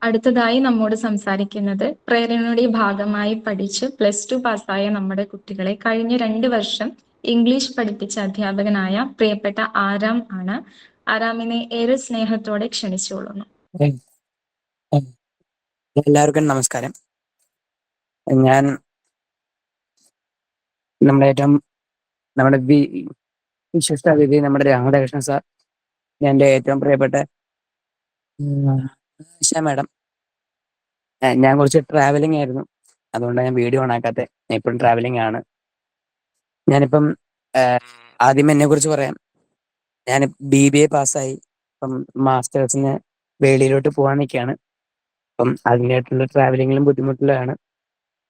അടുത്തതായി നമ്മോട് സംസാരിക്കുന്നത് പ്രേരണയുടെ ഭാഗമായി പഠിച്ച് +2 പാസ്സായ നമ്മുടെ കുട്ടികളെ കഴിഞ്ഞ 2 വർഷം ഇംഗ്ലീഷ് പഠിപ്പിച്ച അധ്യാപകനായ പ്രിയപ്പെട്ട ആരാം ആണ്. ആരാമിനെ ഏറെ സ്നേഹത്തോടെ ക്ഷണിച്ചുകൊള്ളുന്നു. എല്ലാവർക്കും നമസ്കാരം. ഞാൻ നമ്മുടെ വിശിഷ്ടാതിഥി നമ്മുടെ രാമകൃഷ്ണൻ സാർ, എൻ്റെ ഏറ്റവും പ്രിയപ്പെട്ട ആശ മാഡം. ഞാൻ കുറച്ച് ട്രാവലിംഗ് ആയിരുന്നു, അതുകൊണ്ടാണ് ഞാൻ വീഡിയോ ഓൺ ആക്കാത്തത്. എപ്പോഴും ട്രാവലിംഗ് ആണ്. ഞാനിപ്പം ആദ്യം എന്നെ കുറിച്ച് പറയാം. ഞാൻ BBA പാസ്സായി. ഇപ്പം മാസ്റ്റേഴ്സിന് വെളിയിലോട്ട് പോകാൻ നിൽക്കുകയാണ്. അപ്പം അതിനായിട്ടുള്ള ട്രാവലിങ്ങിലും ബുദ്ധിമുട്ടിലാണ്.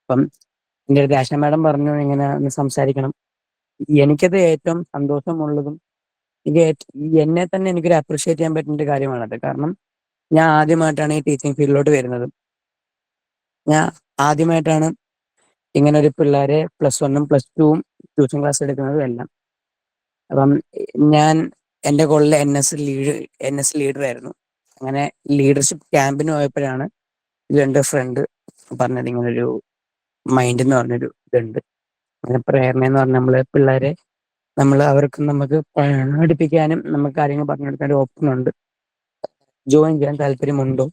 അപ്പം എൻ്റെ അടുത്ത് ആശ മാഡം പറഞ്ഞു, ഇങ്ങനെ ഒന്ന് സംസാരിക്കണം. എനിക്കത് ഏറ്റവും സന്തോഷമുള്ളതും എന്നെ തന്നെ എനിക്കൊരു അപ്രിഷിയേറ്റ് ചെയ്യാൻ പറ്റുന്ന ഒരു കാര്യമാണത്. കാരണം ഞാൻ ആദ്യമായിട്ടാണ് ഈ ടീച്ചിങ് ഫീൽഡിലോട്ട് വരുന്നത്. ഞാൻ ആദ്യമായിട്ടാണ് ഇങ്ങനെ ഒരു പിള്ളേരെ +1ഉം +2ഉം ട്യൂഷൻ ക്ലാസ് എടുക്കുന്നതും എല്ലാം. അപ്പം ഞാൻ എൻ്റെ കോളേജിലെ NS ലീഡറായിരുന്നു. അങ്ങനെ ലീഡർഷിപ്പ് ക്യാമ്പിന് പോയപ്പോഴാണ് 2 ഫ്രണ്ട് പറഞ്ഞത്, ഇങ്ങനൊരു മൈൻഡ് എന്ന് പറഞ്ഞൊരു ഇതുണ്ട്. അങ്ങനെ പ്രേരണ എന്ന് പറഞ്ഞാൽ പിള്ളേരെ നമുക്ക് പഠിപ്പിക്കാനും നമുക്ക് കാര്യങ്ങൾ പറഞ്ഞു കൊടുക്കാൻ ഒരു ഓപ്ഷൻ ഉണ്ട്. ജോയിൻ ചെയ്യാൻ താല്പര്യമുണ്ടോ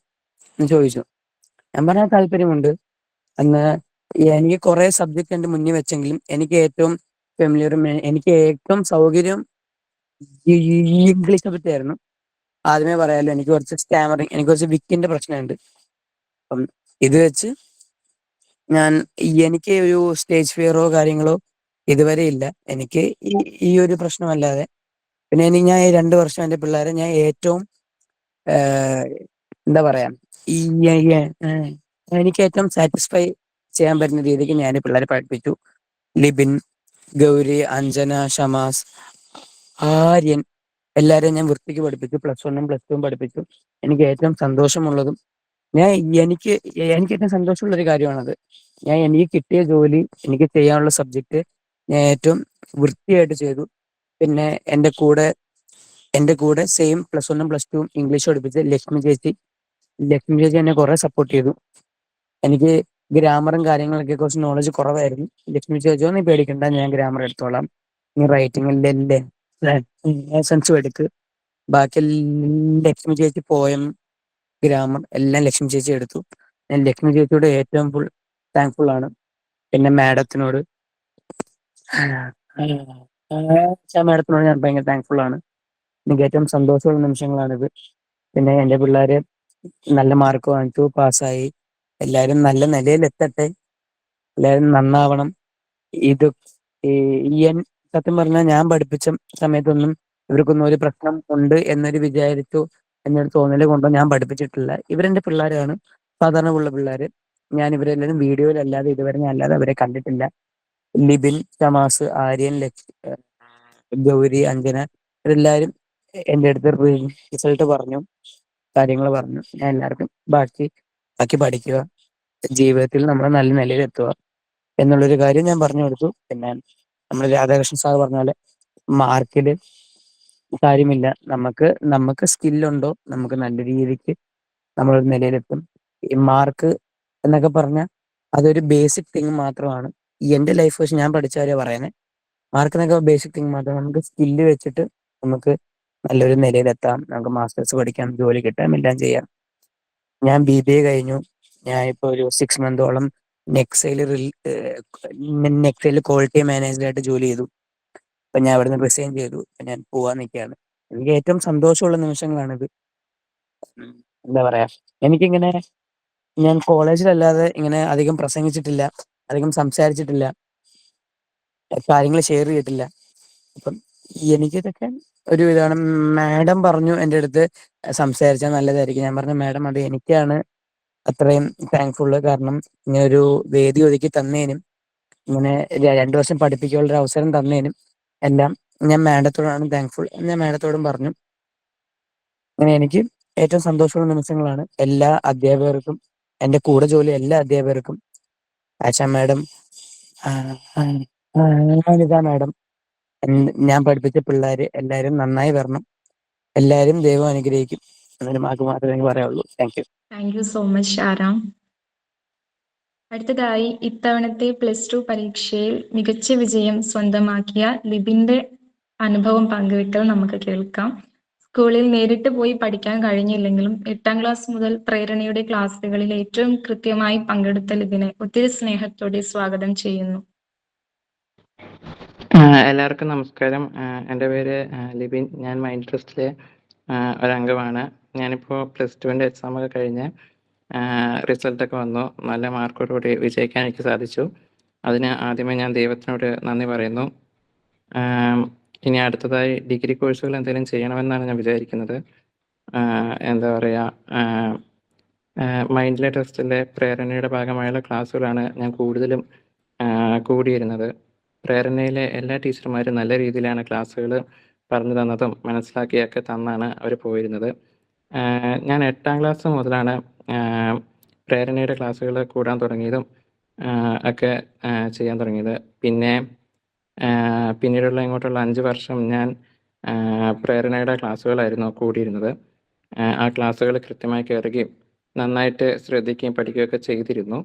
എന്ന് ചോദിച്ചു. ഞാൻ പറഞ്ഞാൽ താല്പര്യമുണ്ട്. അന്ന് എനിക്ക് കുറെ സബ്ജക്റ്റ് എൻ്റെ മുന്നിൽ വെച്ചെങ്കിലും എനിക്ക് ഏറ്റവും ഫെമിലിയറും എനിക്ക് ഏറ്റവും സൗകര്യം ഇംഗ്ലീഷിനെ പറ്റിയായിരുന്നു. ആദ്യമേ പറയാമല്ലോ, എനിക്ക് കുറച്ച് സ്റ്റാമറിങ്, എനിക്ക് കുറച്ച് വിക്കിന്റെ പ്രശ്നമുണ്ട്. അപ്പം ഇത് വെച്ച് എനിക്ക് ഒരു സ്റ്റേജ് ഫിയറോ കാര്യങ്ങളോ ഇതുവരെ ഇല്ല. എനിക്ക് ഈ ഒരു പ്രശ്നമല്ലാതെ പിന്നെ ഞാൻ ഈ 2 വർഷം എൻ്റെ പിള്ളേരെ ഞാൻ ഏറ്റവും എന്താ പറയാ, എനിക്ക് ഏറ്റവും സാറ്റിസ്ഫൈ ചെയ്യാൻ പറ്റുന്ന രീതിക്ക് ഞാൻ പിള്ളേരെ പഠിപ്പിച്ചു. ലിബിൻ, ഗൗരി, അഞ്ജന, ഷമാസ്, ആര്യൻ എല്ലാവരെയും ഞാൻ വൃത്തിക്ക് പഠിപ്പിച്ചു. +1ഉം +2ഉം പഠിപ്പിച്ചു. എനിക്ക് ഏറ്റവും സന്തോഷമുള്ളതും എനിക്ക് ഏറ്റവും സന്തോഷമുള്ള ഒരു കാര്യമാണത്. എനിക്ക് കിട്ടിയ ജോലി, എനിക്ക് ചെയ്യാനുള്ള സബ്ജക്റ്റ് ഞാൻ ഏറ്റവും വൃത്തിയായിട്ട് ചെയ്തു. പിന്നെ എൻ്റെ കൂടെ സെയിം +1ഉം +2ഉം ഇംഗ്ലീഷ് പഠിപ്പിച്ച് ലക്ഷ്മി ചേച്ചി എന്നെ കുറെ സപ്പോർട്ട് ചെയ്തു. എനിക്ക് ഗ്രാമറും കാര്യങ്ങളൊക്കെ കുറച്ച് നോളജ് കുറവായിരുന്നു. ലക്ഷ്മി ചോദിച്ചോ നീ പേടിക്കണ്ട, ഞാൻ ഗ്രാമർ എടുത്തോളാം, നീ റൈറ്റിംഗിന്റെ സെൻസും എടുക്ക്, ബാക്കി ലക്ഷ്മി ചേച്ചി പോയം ഗ്രാമർ എല്ലാം ലക്ഷ്മി ചേച്ചി എടുത്തു. ഞാൻ ലക്ഷ്മി ചേച്ചിയോട് ഏറ്റവും താങ്ക്ഫുൾ ആണ്. പിന്നെ മാഡത്തിനോട് മാഡത്തിനോട് ഞാൻ ഭയങ്കര താങ്ക്ഫുൾ ആണ്. എനിക്ക് ഏറ്റവും സന്തോഷമുള്ള നിമിഷങ്ങളാണിത്. പിന്നെ എൻ്റെ പിള്ളേര് നല്ല മാർക്ക് വാങ്ങിച്ചു, പാസ്സായി. എല്ലാവരും നല്ല നിലയിലെത്തട്ടെ, എല്ലാവരും നന്നാവണം. ഇത് സത്യം പറഞ്ഞാൽ ഞാൻ പഠിപ്പിച്ച സമയത്തൊന്നും ഇവർക്കൊന്നും ഒരു പ്രശ്നം ഉണ്ട് എന്നൊരു വിചാരിച്ചു എന്നൊരു തോന്നല് കൊണ്ടോ ഞാൻ പഠിപ്പിച്ചിട്ടില്ല. ഇവരെന്റെ പിള്ളേരാണ്, സാധാരണ ഉള്ള പിള്ളേര്. ഞാൻ ഇവരെല്ലാവരും വീഡിയോയിലല്ലാതെ ഇതുവരെ ഞാൻ അല്ലാതെ അവരെ കണ്ടിട്ടില്ല. ലിബിൻ, ഷമാസ്, ആര്യൻ, ഗൗരി, അഞ്ജന ഇവരെല്ലാവരും എൻ്റെ അടുത്ത് റിസൾട്ട് പറഞ്ഞു, കാര്യങ്ങൾ പറഞ്ഞു. ഞാൻ എല്ലാവർക്കും ബാക്കി പഠിക്കുക, ജീവിതത്തിൽ നമ്മൾ നല്ല നിലയിൽ എത്തുക എന്നുള്ളൊരു കാര്യം ഞാൻ പറഞ്ഞു കൊടുത്തു. പിന്നെ നമ്മൾ രാധാകൃഷ്ണൻ സാർ പറഞ്ഞ പോലെ മാർക്കില് കാര്യമില്ല, നമുക്ക് സ്കില്ലുണ്ടോ നമുക്ക് നല്ല രീതിക്ക് നമ്മളൊരു നിലയിലെത്തും. ഈ മാർക്ക് എന്നൊക്കെ പറഞ്ഞാൽ അതൊരു ബേസിക് തിങ് മാത്രമാണ്. എൻ്റെ ലൈഫ് വെച്ച് ഞാൻ പഠിച്ച കാര്യം പറയുന്നത്. മാർക്ക് എന്നൊക്കെ ബേസിക് തിങ് മാത്രം. നമുക്ക് സ്കില്ല് വെച്ചിട്ട് നമുക്ക് നല്ലൊരു നിലയിലെത്താം, നമുക്ക് മാസ്റ്റേഴ്സ് പഠിക്കാം, ജോലി കിട്ടാം, എല്ലാം ചെയ്യാം. ഞാൻ BBA കഴിഞ്ഞു. ഞാൻ ഇപ്പോൾ ഒരു 6 മന്തോളം നെക്സൈൽ ക്വാളിറ്റി മാനേജറായിട്ട് ജോലി ചെയ്തു. അപ്പൊ ഞാൻ അവിടെ നിന്ന് റിസൈൻ ചെയ്തു. ഞാൻ പോവാൻ നിൽക്കുകയാണ്. എനിക്ക് ഏറ്റവും സന്തോഷമുള്ള നിമിഷങ്ങളാണിത്. എന്താ പറയാ, എനിക്കിങ്ങനെ ഞാൻ കോളേജിലല്ലാതെ ഇങ്ങനെ അധികം പ്രസംഗിച്ചിട്ടില്ല, അധികം സംസാരിച്ചിട്ടില്ല, കാര്യങ്ങൾ ഷെയർ ചെയ്തിട്ടില്ല. അപ്പം എനിക്കിതൊക്കെ ഒരു ഇതാണ്. മാഡം പറഞ്ഞു എൻ്റെ അടുത്ത് സംസാരിച്ചാൽ നല്ലതായിരിക്കും. ഞാൻ പറഞ്ഞു മാഡം അത് എനിക്കാണ് അത്രയും താങ്ക്ഫുള്ള്. കാരണം ഇങ്ങനെ ഒരു വേദി ഒതുക്കി തന്നതിനും ഇങ്ങനെ 2 വർഷം പഠിപ്പിക്കാനുള്ള ഒരു അവസരം തന്നതിനും എല്ലാം ഞാൻ മാഡത്തോടാണ് താങ്ക്ഫുൾ. ഞാൻ മാഡത്തോടും പറഞ്ഞു. അങ്ങനെ എനിക്ക് ഏറ്റവും സന്തോഷമുള്ള നിമിഷങ്ങളാണ്. എല്ലാ അധ്യാപകർക്കും, എൻ്റെ കൂടെ ജോലി എല്ലാ അധ്യാപകർക്കും, ആശ മാഡം, അനിത മാഡം, ഞാൻ പഠിപ്പിച്ച പിള്ളേര് എല്ലാവരും നന്നായി വരണം, എല്ലാവരും ദൈവം അനുഗ്രഹിക്കും എന്നൊരു വാക്ക് മാത്രമേ എനിക്ക് പറയാനുള്ളൂ. Thank you. Thank you so much ആറാം. അടുത്തതായി ഇത്തവണത്തെ +2 പരീക്ഷയിൽ മികച്ച വിജയം സ്വന്തമാക്കിയ ലിബിന്റെ അനുഭവം പങ്കുവെക്കൽ നമുക്ക് കേൾക്കാം. സ്കൂളിൽ നേരിട്ട് പോയി പഠിക്കാൻ കഴിഞ്ഞില്ലെങ്കിലും 8ാം ക്ലാസ് മുതൽ പ്രേരണയുടെ ക്ലാസ്സുകളിൽ ഏറ്റവും കൃത്യമായി പങ്കെടുത്ത ലിബിനെ ഒത്തിരി സ്നേഹത്തോടെ സ്വാഗതം ചെയ്യുന്നു. എല്ലാവർക്കും നമസ്കാരം. എൻ്റെ പേര് ലിബിൻ. ഞാൻ മൈൻഡ് ട്രസ്റ്റിലെ ഒരംഗമാണ്. ഞാനിപ്പോൾ +2ൻ്റെ എക്സാമൊക്കെ കഴിഞ്ഞ് റിസൾട്ടൊക്കെ വന്നു. നല്ല മാർക്കോടുകൂടി വിജയിക്കാൻ എനിക്ക് സാധിച്ചു. അതിന് ആദ്യമേ ഞാൻ ദൈവത്തിനോട് നന്ദി പറയുന്നു. ഇനി അടുത്തതായി ഡിഗ്രി കോഴ്സുകൾ എന്തെങ്കിലും ചെയ്യണമെന്നാണ് ഞാൻ വിചാരിക്കുന്നത്. എന്താ പറയുക, മൈൻഡിലെ ട്രസ്റ്റിലെ പ്രേരണയുടെ ഭാഗമായുള്ള ക്ലാസ്സുകളാണ് ഞാൻ കൂടുതലും കൂടിയിരുന്നത്. പ്രേരണയിലെ എല്ലാ ടീച്ചർമാരും നല്ല രീതിയിലാണ് ക്ലാസ്സുകൾ പറഞ്ഞു തന്നതും മനസ്സിലാക്കിയൊക്കെ തന്നാണ് അവർ പോയിരുന്നത്. ഞാൻ 8ാം ക്ലാസ് മുതലാണ് പ്രേരണയുടെ ക്ലാസ്സുകൾ കൂടാൻ തുടങ്ങിയതും ഒക്കെ ചെയ്യാൻ തുടങ്ങിയത്. പിന്നെ പിന്നീടുള്ള ഇങ്ങോട്ടുള്ള 5 വർഷം ഞാൻ പ്രേരണയുടെ ക്ലാസ്സുകളായിരുന്നു കൂടിയിരുന്നത്. ആ ക്ലാസ്സുകൾ കൃത്യമായി കയറുകയും നന്നായിട്ട് ശ്രദ്ധിക്കുകയും പഠിക്കുകയൊക്കെ ചെയ്തിരുന്നു.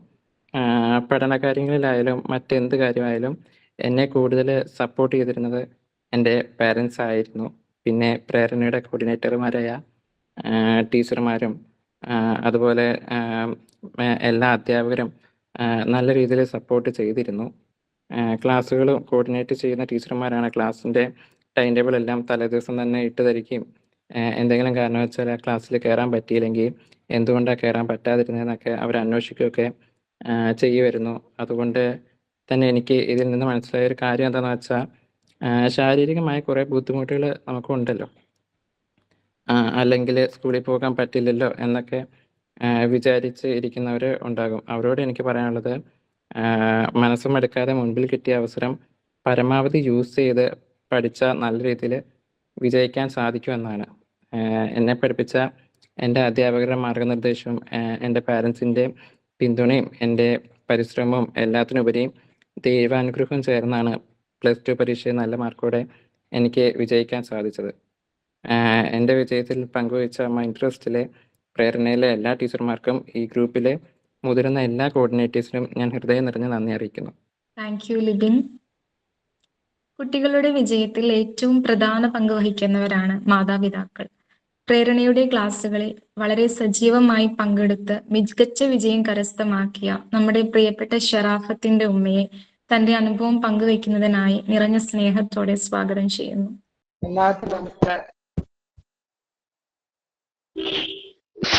പഠന കാര്യങ്ങളിലായാലും മറ്റെന്ത് കാര്യമായാലും എന്നെ കൂടുതൽ സപ്പോർട്ട് ചെയ്തിരുന്നത് എൻ്റെ പാരൻസ് ആയിരുന്നു. പിന്നെ പ്രേരണയുടെ കോർഡിനേറ്റർമാരായ ടീച്ചർമാരും അതുപോലെ എല്ലാ അധ്യാപകരും നല്ല രീതിയിൽ സപ്പോർട്ട് ചെയ്തിരുന്നു. ക്ലാസ്സുകൾ കോർഡിനേറ്റ് ചെയ്യുന്ന ടീച്ചർമാരാണ് ക്ലാസ്സിൻ്റെ ടൈം ടേബിൾ എല്ലാം തലേദിവസം തന്നെ ഇട്ട് തരികയും എന്തെങ്കിലും കാരണവശാൽ ആ ക്ലാസ്സിൽ കയറാൻ പറ്റിയില്ലെങ്കിൽ എന്തുകൊണ്ടാണ് കയറാൻ പറ്റാതിരുന്നതെന്നൊക്കെ അവർ അന്വേഷിക്കുകയൊക്കെ ചെയ്യുമായിരുന്നു. അതുകൊണ്ട് തന്നെ എനിക്ക് ഇതിൽ നിന്ന് മനസ്സിലായ ഒരു കാര്യം എന്താണെന്ന് വെച്ചാൽ, ശാരീരികമായ കുറേ ബുദ്ധിമുട്ടുകൾ നമുക്കുണ്ടല്ലോ, അല്ലെങ്കിൽ സ്കൂളിൽ പോകാൻ പറ്റില്ലല്ലോ എന്നൊക്കെ വിചാരിച്ച് ഇരിക്കുന്നവർ ഉണ്ടാകും. അവരോട് എനിക്ക് പറയാനുള്ളത്, മനസ്സും എടുക്കാതെ മുൻപിൽ കിട്ടിയ അവസരം പരമാവധി യൂസ് ചെയ്ത് പഠിച്ചാൽ നല്ല രീതിയിൽ വിജയിക്കാൻ സാധിക്കുമെന്നാണ്. എന്നെ പഠിപ്പിച്ച എൻ്റെ അധ്യാപകരുടെ മാർഗനിർദ്ദേശവും എൻ്റെ പാരൻസിൻ്റെ പിന്തുണയും എൻ്റെ പരിശ്രമവും എല്ലാത്തിനുപരിയും ദൈവാനുഗ്രഹവും ചേർന്നാണ് +2 പരീക്ഷയിൽ നല്ല മാർക്കോടെ എനിക്ക് വിജയിക്കാൻ സാധിച്ചത്. എൻ്റെ വിജയത്തിൽ പങ്കുവച്ച മൈൻഡ് ട്രസ്റ്റിലെ പ്രേരണയിലെ എല്ലാ ടീച്ചർമാർക്കും ഈ ഗ്രൂപ്പിലെ മുതിർന്ന എല്ലാ കോർഡിനേറ്റേഴ്സിനും ഞാൻ ഹൃദയം നിറഞ്ഞ നന്ദി അറിയിക്കുന്നു. Thank you Libin. കുട്ടികളുടെ വിജയത്തിൽ ഏറ്റവും പ്രധാന പങ്ക് വഹിക്കുന്നവരാണ് മാതാപിതാക്കൾ. പ്രേരണയുടെ ക്ലാസ്സുകളിൽ വളരെ സജീവമായി പങ്കെടുത്ത് മികച്ച വിജയം കരസ്ഥമാക്കിയ നമ്മുടെ പ്രിയപ്പെട്ട ഷറാഫത്തിന്റെ ഉമ്മയെ തന്റെ അനുഭവം പങ്കുവയ്ക്കുന്നതിനായി നിറഞ്ഞ സ്നേഹത്തോടെ സ്വാഗതം ചെയ്യുന്നു. എല്ലാവർക്കും നമസ്കാരം.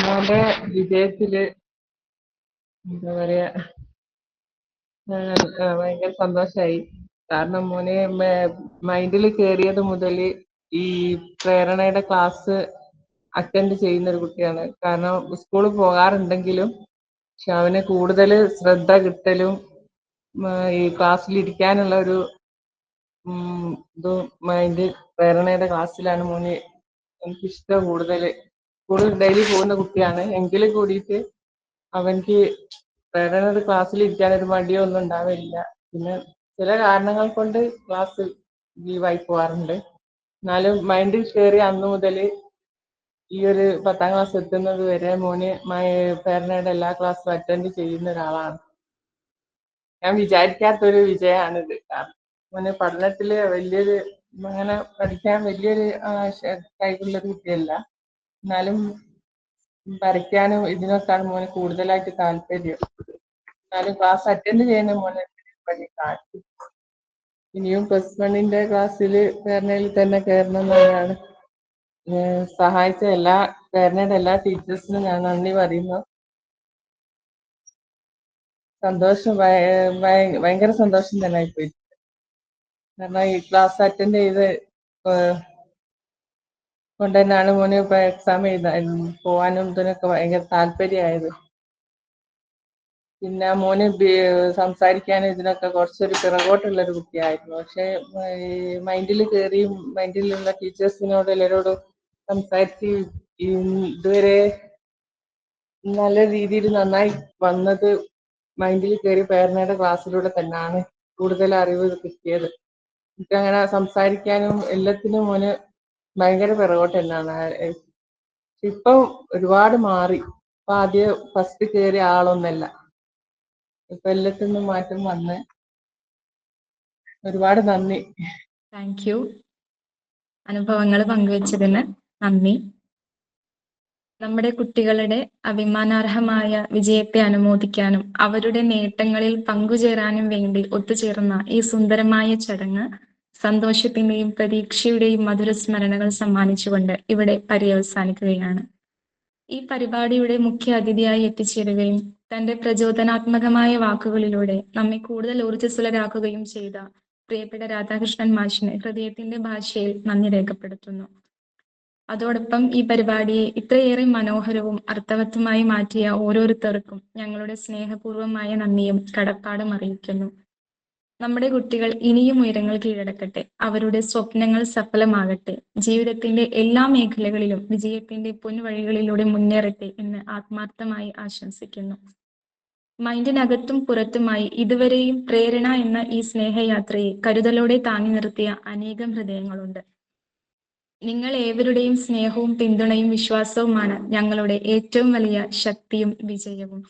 മോന്റെ വിജയത്തില് എന്താ പറയാ, ഭയങ്കര സന്തോഷായി. കാരണം മോനെ മൈൻഡിൽ കയറിയത് മുതൽ ഈ പ്രേരണയുടെ ക്ലാസ് അറ്റൻഡ് ചെയ്യുന്ന ഒരു കുട്ടിയാണ്. കാരണം സ്കൂളിൽ പോകാറുണ്ടെങ്കിലും പക്ഷെ അവന് കൂടുതൽ ശ്രദ്ധ കിട്ടലും ഈ ക്ലാസ്സിൽ ഇരിക്കാനുള്ള ഒരു ഇത് മൈൻഡ് പ്രേരണയുടെ ക്ലാസ്സിലാണ് മോന് എനിക്കിഷ്ടം. കൂടുതൽ ഡെയിലി പോകുന്ന കുട്ടിയാണ് എങ്കിലും കൂടിയിട്ട് അവൻക്ക് പ്രേരണയുടെ ക്ലാസ്സിൽ ഇരിക്കാനൊരു മടിയോ ഒന്നും ഉണ്ടാവില്ല. പിന്നെ ചില കാരണങ്ങൾ കൊണ്ട് ക്ലാസ് ലീവായി പോകാറുണ്ട്. എന്നാലും മൈൻഡിൽ കയറി അന്ന് മുതൽ ഈ ഒരു 10ാം ക്ലാസ് എത്തുന്നത് വരെ മോന് പ്രേരണയുടെ എല്ലാ ക്ലാസ്സും അറ്റൻഡ് ചെയ്യുന്ന ഒരാളാണ്. ഞാൻ വിചാരിക്കാത്തൊരു വിജയമാണിത്. കാരണം മോന് പഠനത്തില് വലിയൊരു അങ്ങനെ പഠിക്കാൻ വലിയൊരു കഴിവുള്ളൊരു കുട്ടിയല്ല. എന്നാലും വരയ്ക്കാനും ഇതിനൊക്കെയാണ് മോന് കൂടുതലായിട്ട് താല്പര്യം. എന്നാലും ക്ലാസ് അറ്റൻഡ് ചെയ്യുന്ന മോനെ വലിയ താല്പര്യം. ഇനിയും +1 ക്ലാസ്സിൽ പ്രേരണയിൽ തന്നെ കയറണം എന്നാണ് സഹായിച്ച പ്രേരണയുടെ എല്ലാ ടീച്ചേഴ്സിനും ഞാൻ നന്ദി പറയുന്നു. സന്തോഷം, ഭയങ്കര സന്തോഷം തന്നെ ആയിപ്പോയി. കാരണം ഈ ക്ലാസ് അറ്റൻഡ് ചെയ്ത് കൊണ്ട് തന്നെയാണ് മോന് ഇപ്പൊ എക്സാം പോവാനും ഇതിനൊക്കെ ഭയങ്കര താല്പര്യമായത്. പിന്നെ മോന് സംസാരിക്കാനും ഇതിനൊക്കെ കുറച്ചൊരു പിറകോട്ടുള്ളൊരു കുട്ടിയായിരുന്നു. പക്ഷെ മൈൻഡിൽ കയറിയും മൈൻഡിലുള്ള ടീച്ചേഴ്സിനോട് എല്ലാവരോടും സംസാരിച്ച് ഇതുവരെ നല്ല രീതിയിൽ നന്നായി വന്നത് മൈൻഡിൽ കയറി പ്രേരണയുടെ ക്ലാസ്സിലൂടെ തന്നെയാണ് കൂടുതൽ അറിവ് കിട്ടിയത്. എനിക്കങ്ങനെ സംസാരിക്കാനും എല്ലാത്തിനും മോന് ഭയങ്കര പിറകോട്ട് തന്നെയാണ്. ഇപ്പം ഒരുപാട് മാറി. ഇപ്പൊ ആദ്യം ഫസ്റ്റ് കയറിയ ആളൊന്നല്ല. ഇപ്പൊ എല്ലാത്തിനും മാറ്റം വന്ന്. ഒരുപാട് നന്ദി. Thank you. അനുഭവങ്ങൾ പങ്കുവച്ചതിന് നന്ദി. നമ്മുടെ കുട്ടികളുടെ അഭിമാനാർഹമായ വിജയത്തെ അനുമോദിക്കാനും അവരുടെ നേട്ടങ്ങളിൽ പങ്കുചേരാനും വേണ്ടി ഒത്തുചേർന്ന ഈ സുന്ദരമായ ചടങ്ങ് സന്തോഷത്തിന്റെയും പ്രതീക്ഷയുടെയും മധുരസ്മരണകൾ സമ്മാനിച്ചുകൊണ്ട് ഇവിടെ പര്യവസാനിക്കുകയാണ്. ഈ പരിപാടിയുടെ മുഖ്യ അതിഥിയായി എത്തിച്ചേരുകയും തന്റെ പ്രചോദനാത്മകമായ വാക്കുകളിലൂടെ നമ്മെ കൂടുതൽ ഊർജ്ജസ്വലരാക്കുകയും ചെയ്ത പ്രിയപ്പെട്ട രാധാകൃഷ്ണൻ മാഷിന് ഹൃദയത്തിന്റെ ഭാഷയിൽ നന്ദി രേഖപ്പെടുത്തുന്നു. അതോടൊപ്പം ഈ പരിപാടിയെ ഇത്രയേറെ മനോഹരവും അർത്ഥവത്തുമായി മാറ്റിയ ഓരോരുത്തർക്കും ഞങ്ങളുടെ സ്നേഹപൂർവമായ നന്ദിയും കടപ്പാടും അറിയിക്കുന്നു. നമ്മുടെ കുട്ടികൾ ഇനിയും ഉയരങ്ങൾ കീഴടക്കട്ടെ, അവരുടെ സ്വപ്നങ്ങൾ സഫലമാകട്ടെ, ജീവിതത്തിന്റെ എല്ലാ മേഖലകളിലും വിജയത്തിന്റെ പൊൻവഴികളിലൂടെ മുന്നേറട്ടെ എന്ന് ആത്മാർത്ഥമായി ആശംസിക്കുന്നു. മൈൻഡിനകത്തും പുറത്തുമായി ഇതുവരെയും പ്രേരണ എന്ന ഈ സ്നേഹയാത്രയെ കരുതലോടെ താങ്ങി നിർത്തിയ അനേകം ഹൃദയങ്ങളുണ്ട്. നിങ്ങൾ ഏവരുടെയും സ്നേഹവും പിന്തുണയും വിശ്വാസവുമാണ് ഞങ്ങളുടെ ഏറ്റവും വലിയ ശക്തിയും വിജയവും.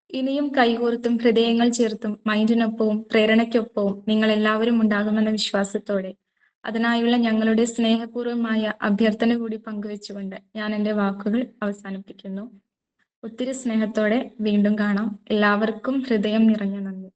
ഇനിയും കൈകോർത്തും ഹൃദയങ്ങൾ ചേർത്തും മൈൻഡിനൊപ്പവും പ്രേരണയ്ക്കൊപ്പവും നിങ്ങൾ എല്ലാവരും ഉണ്ടാകുമെന്ന വിശ്വാസത്തോടെ അതിനായുള്ള ഞങ്ങളുടെ സ്നേഹപൂർവമായ അഭ്യർത്ഥന കൂടി പങ്കുവെച്ചുകൊണ്ട് ഞാൻ എൻ്റെ വാക്കുകൾ അവസാനിപ്പിക്കുന്നു. ഒത്തിരി സ്നേഹത്തോടെ വീണ്ടും കാണാം. എല്ലാവർക്കും ഹൃദയം നിറഞ്ഞ നന്ദി.